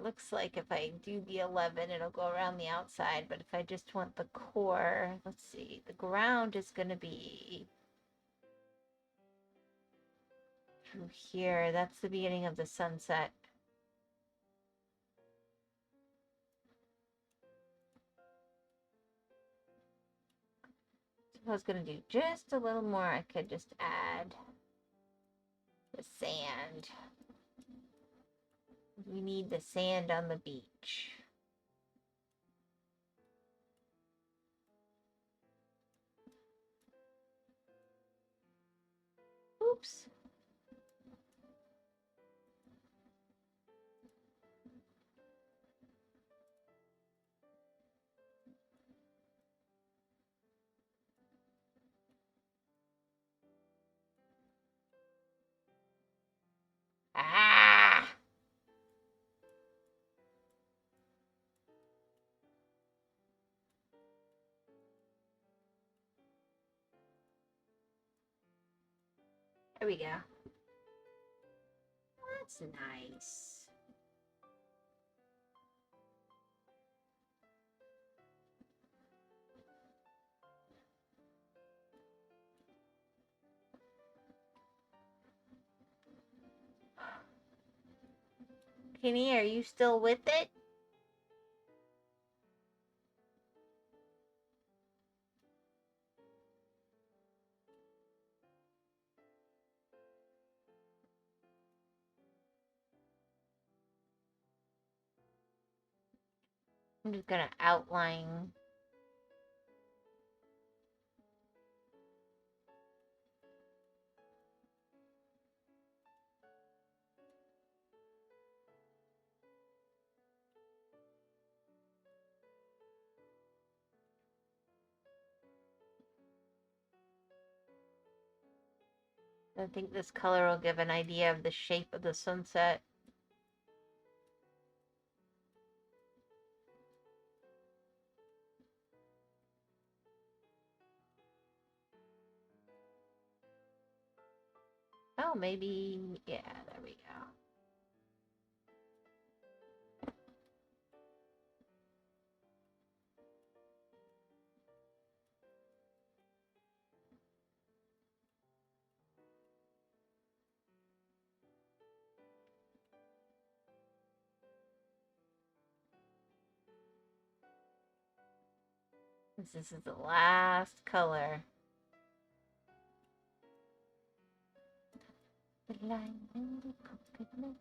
Looks like if I do the 11, it'll go around the outside, but if I just want the core, let's see, the ground is going to be through here. That's the beginning of the sunset. If I was going to do just a little more, I could just add the sand. We need the sand on the beach. Oops. Ah! There we go. That's nice. Kenny, are you still with it? I'm just gonna outline. I think this color will give an idea of the shape of the sunset. Oh, maybe, yeah, there we go. This is the last color. The line in the coconut.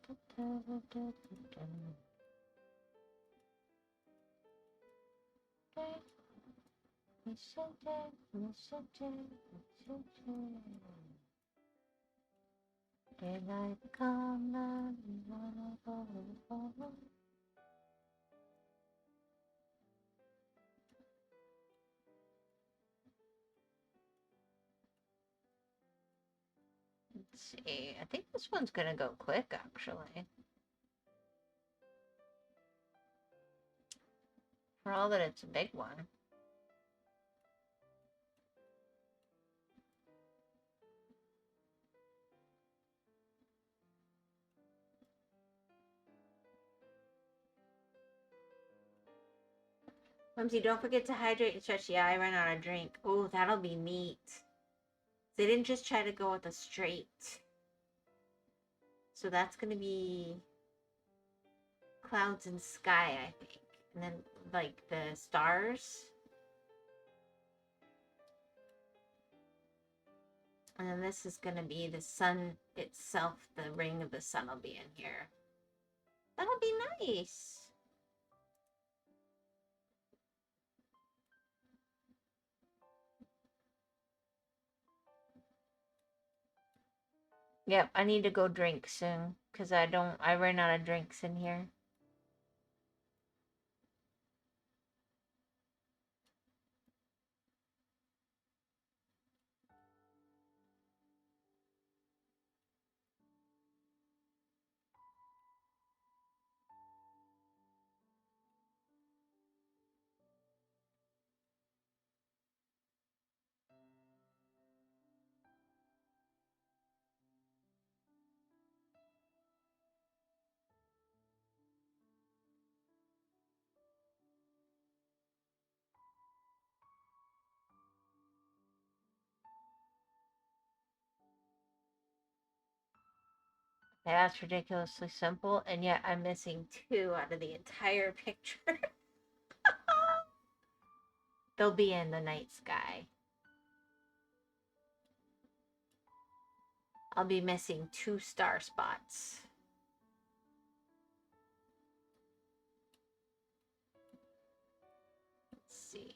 Daylight come now, we wanna go home. Let's see. I think this one's gonna go quick, actually. For all that it's a big one. Whimsy, don't forget to hydrate and stretch. Yeah, I ran out of drink. Oh, that'll be neat. They didn't just try to go with a straight. So that's going to be clouds and sky, I think. And then, like, the stars. And then this is going to be the sun itself. The ring of the sun will be in here. That'll be nice. Yep, I need to go drink soon. Because I ran out of drinks in here. That's ridiculously simple, and yet I'm missing 2 out of the entire picture. They'll be in the night sky. I'll be missing 2 star spots. Let's see.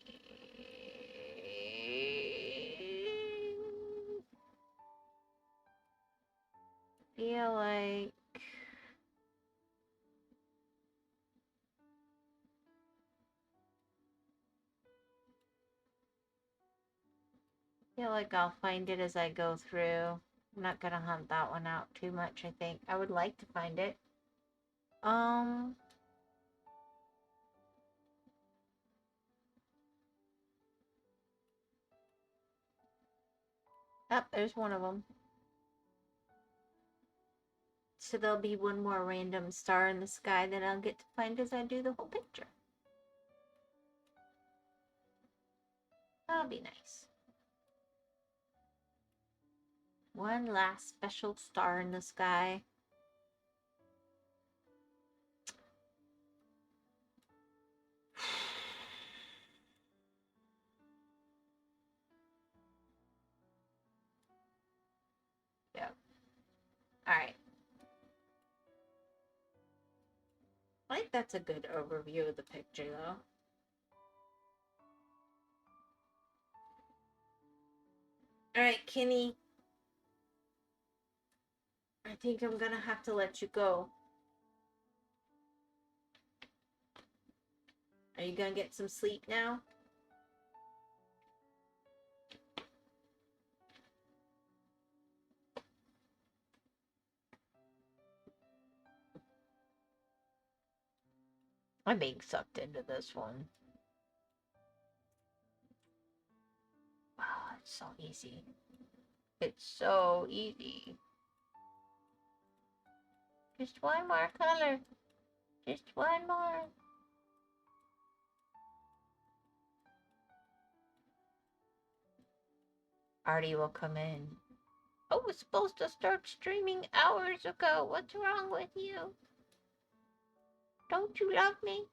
Feel like I'll find it as I go through. I'm not gonna hunt that one out too much, I think. I would like to find it. Oh, there's one of them. So there'll be one more random star in the sky that I'll get to find as I do the whole picture. That'll be nice. One last special star in the sky. Yep. Alright. I think that's a good overview of the picture, though. Alright, Kenny. I think I'm gonna have to let you go. Are you gonna get some sleep now? I'm being sucked into this one. Oh, it's so easy. It's so easy. Just one more color. Just one more. Artie will come in. I was supposed to start streaming hours ago. What's wrong with you? Don't you love me?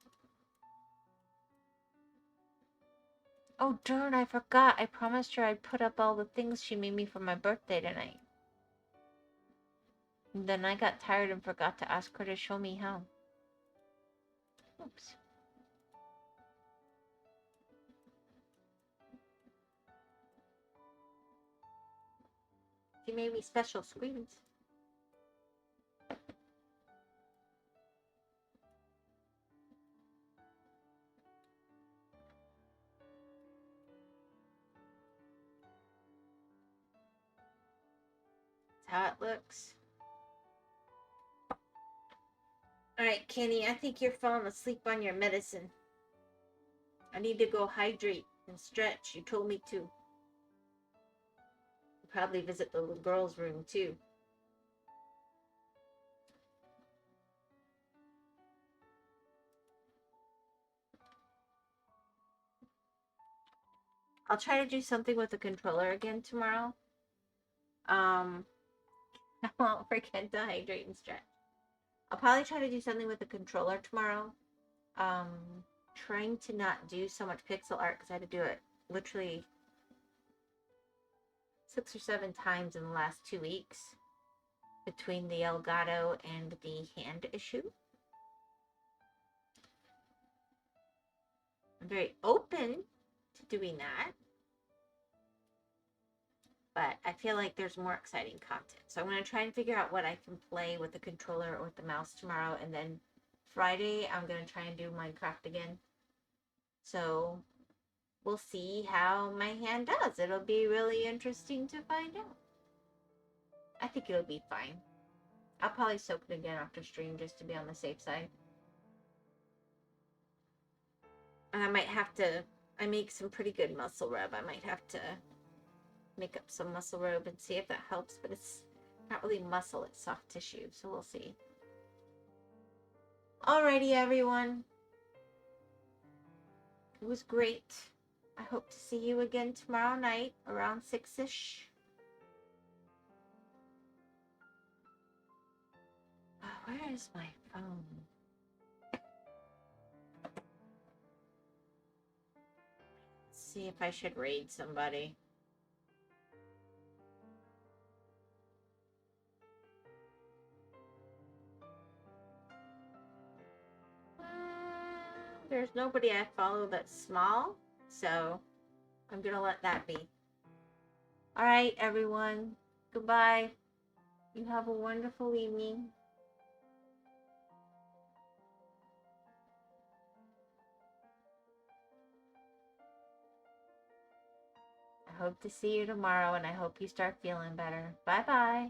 Oh, darn, I forgot. I promised her I'd put up all the things she made me for my birthday tonight. And then I got tired and forgot to ask her to show me how. Oops. She made me special screens. That's how it looks. Alright, Kenny, I think you're falling asleep on your medicine. I need to go hydrate and stretch. You told me to. Probably visit the little girl's room, too. I'll try to do something with the controller again tomorrow. I won't forget to hydrate and stretch. I'll probably try to do something with the controller tomorrow. Trying to not do so much pixel art because I had to do it literally 6 or 7 times in the last 2 weeks between the Elgato and the hand issue. I'm very open to doing that, but I feel like there's more exciting content. So I'm going to try and figure out what I can play with the controller or with the mouse tomorrow, and then Friday I'm going to try and do Minecraft again. So we'll see how my hand does. It'll be really interesting to find out. I think it'll be fine. I'll probably soak it again after stream just to be on the safe side. And I might have to, I make some pretty good muscle rub. I might have to make up some muscle rub and see if that helps, but it's not really muscle, it's soft tissue, so we'll see. Alrighty, everyone. It was great. I hope to see you again tomorrow night around 6-ish. Where is my phone? Let's see if I should raid somebody. There's nobody I follow that's small, so I'm gonna let that be. All right, everyone. Goodbye. You have a wonderful evening. I hope to see you tomorrow, and I hope you start feeling better. Bye-bye.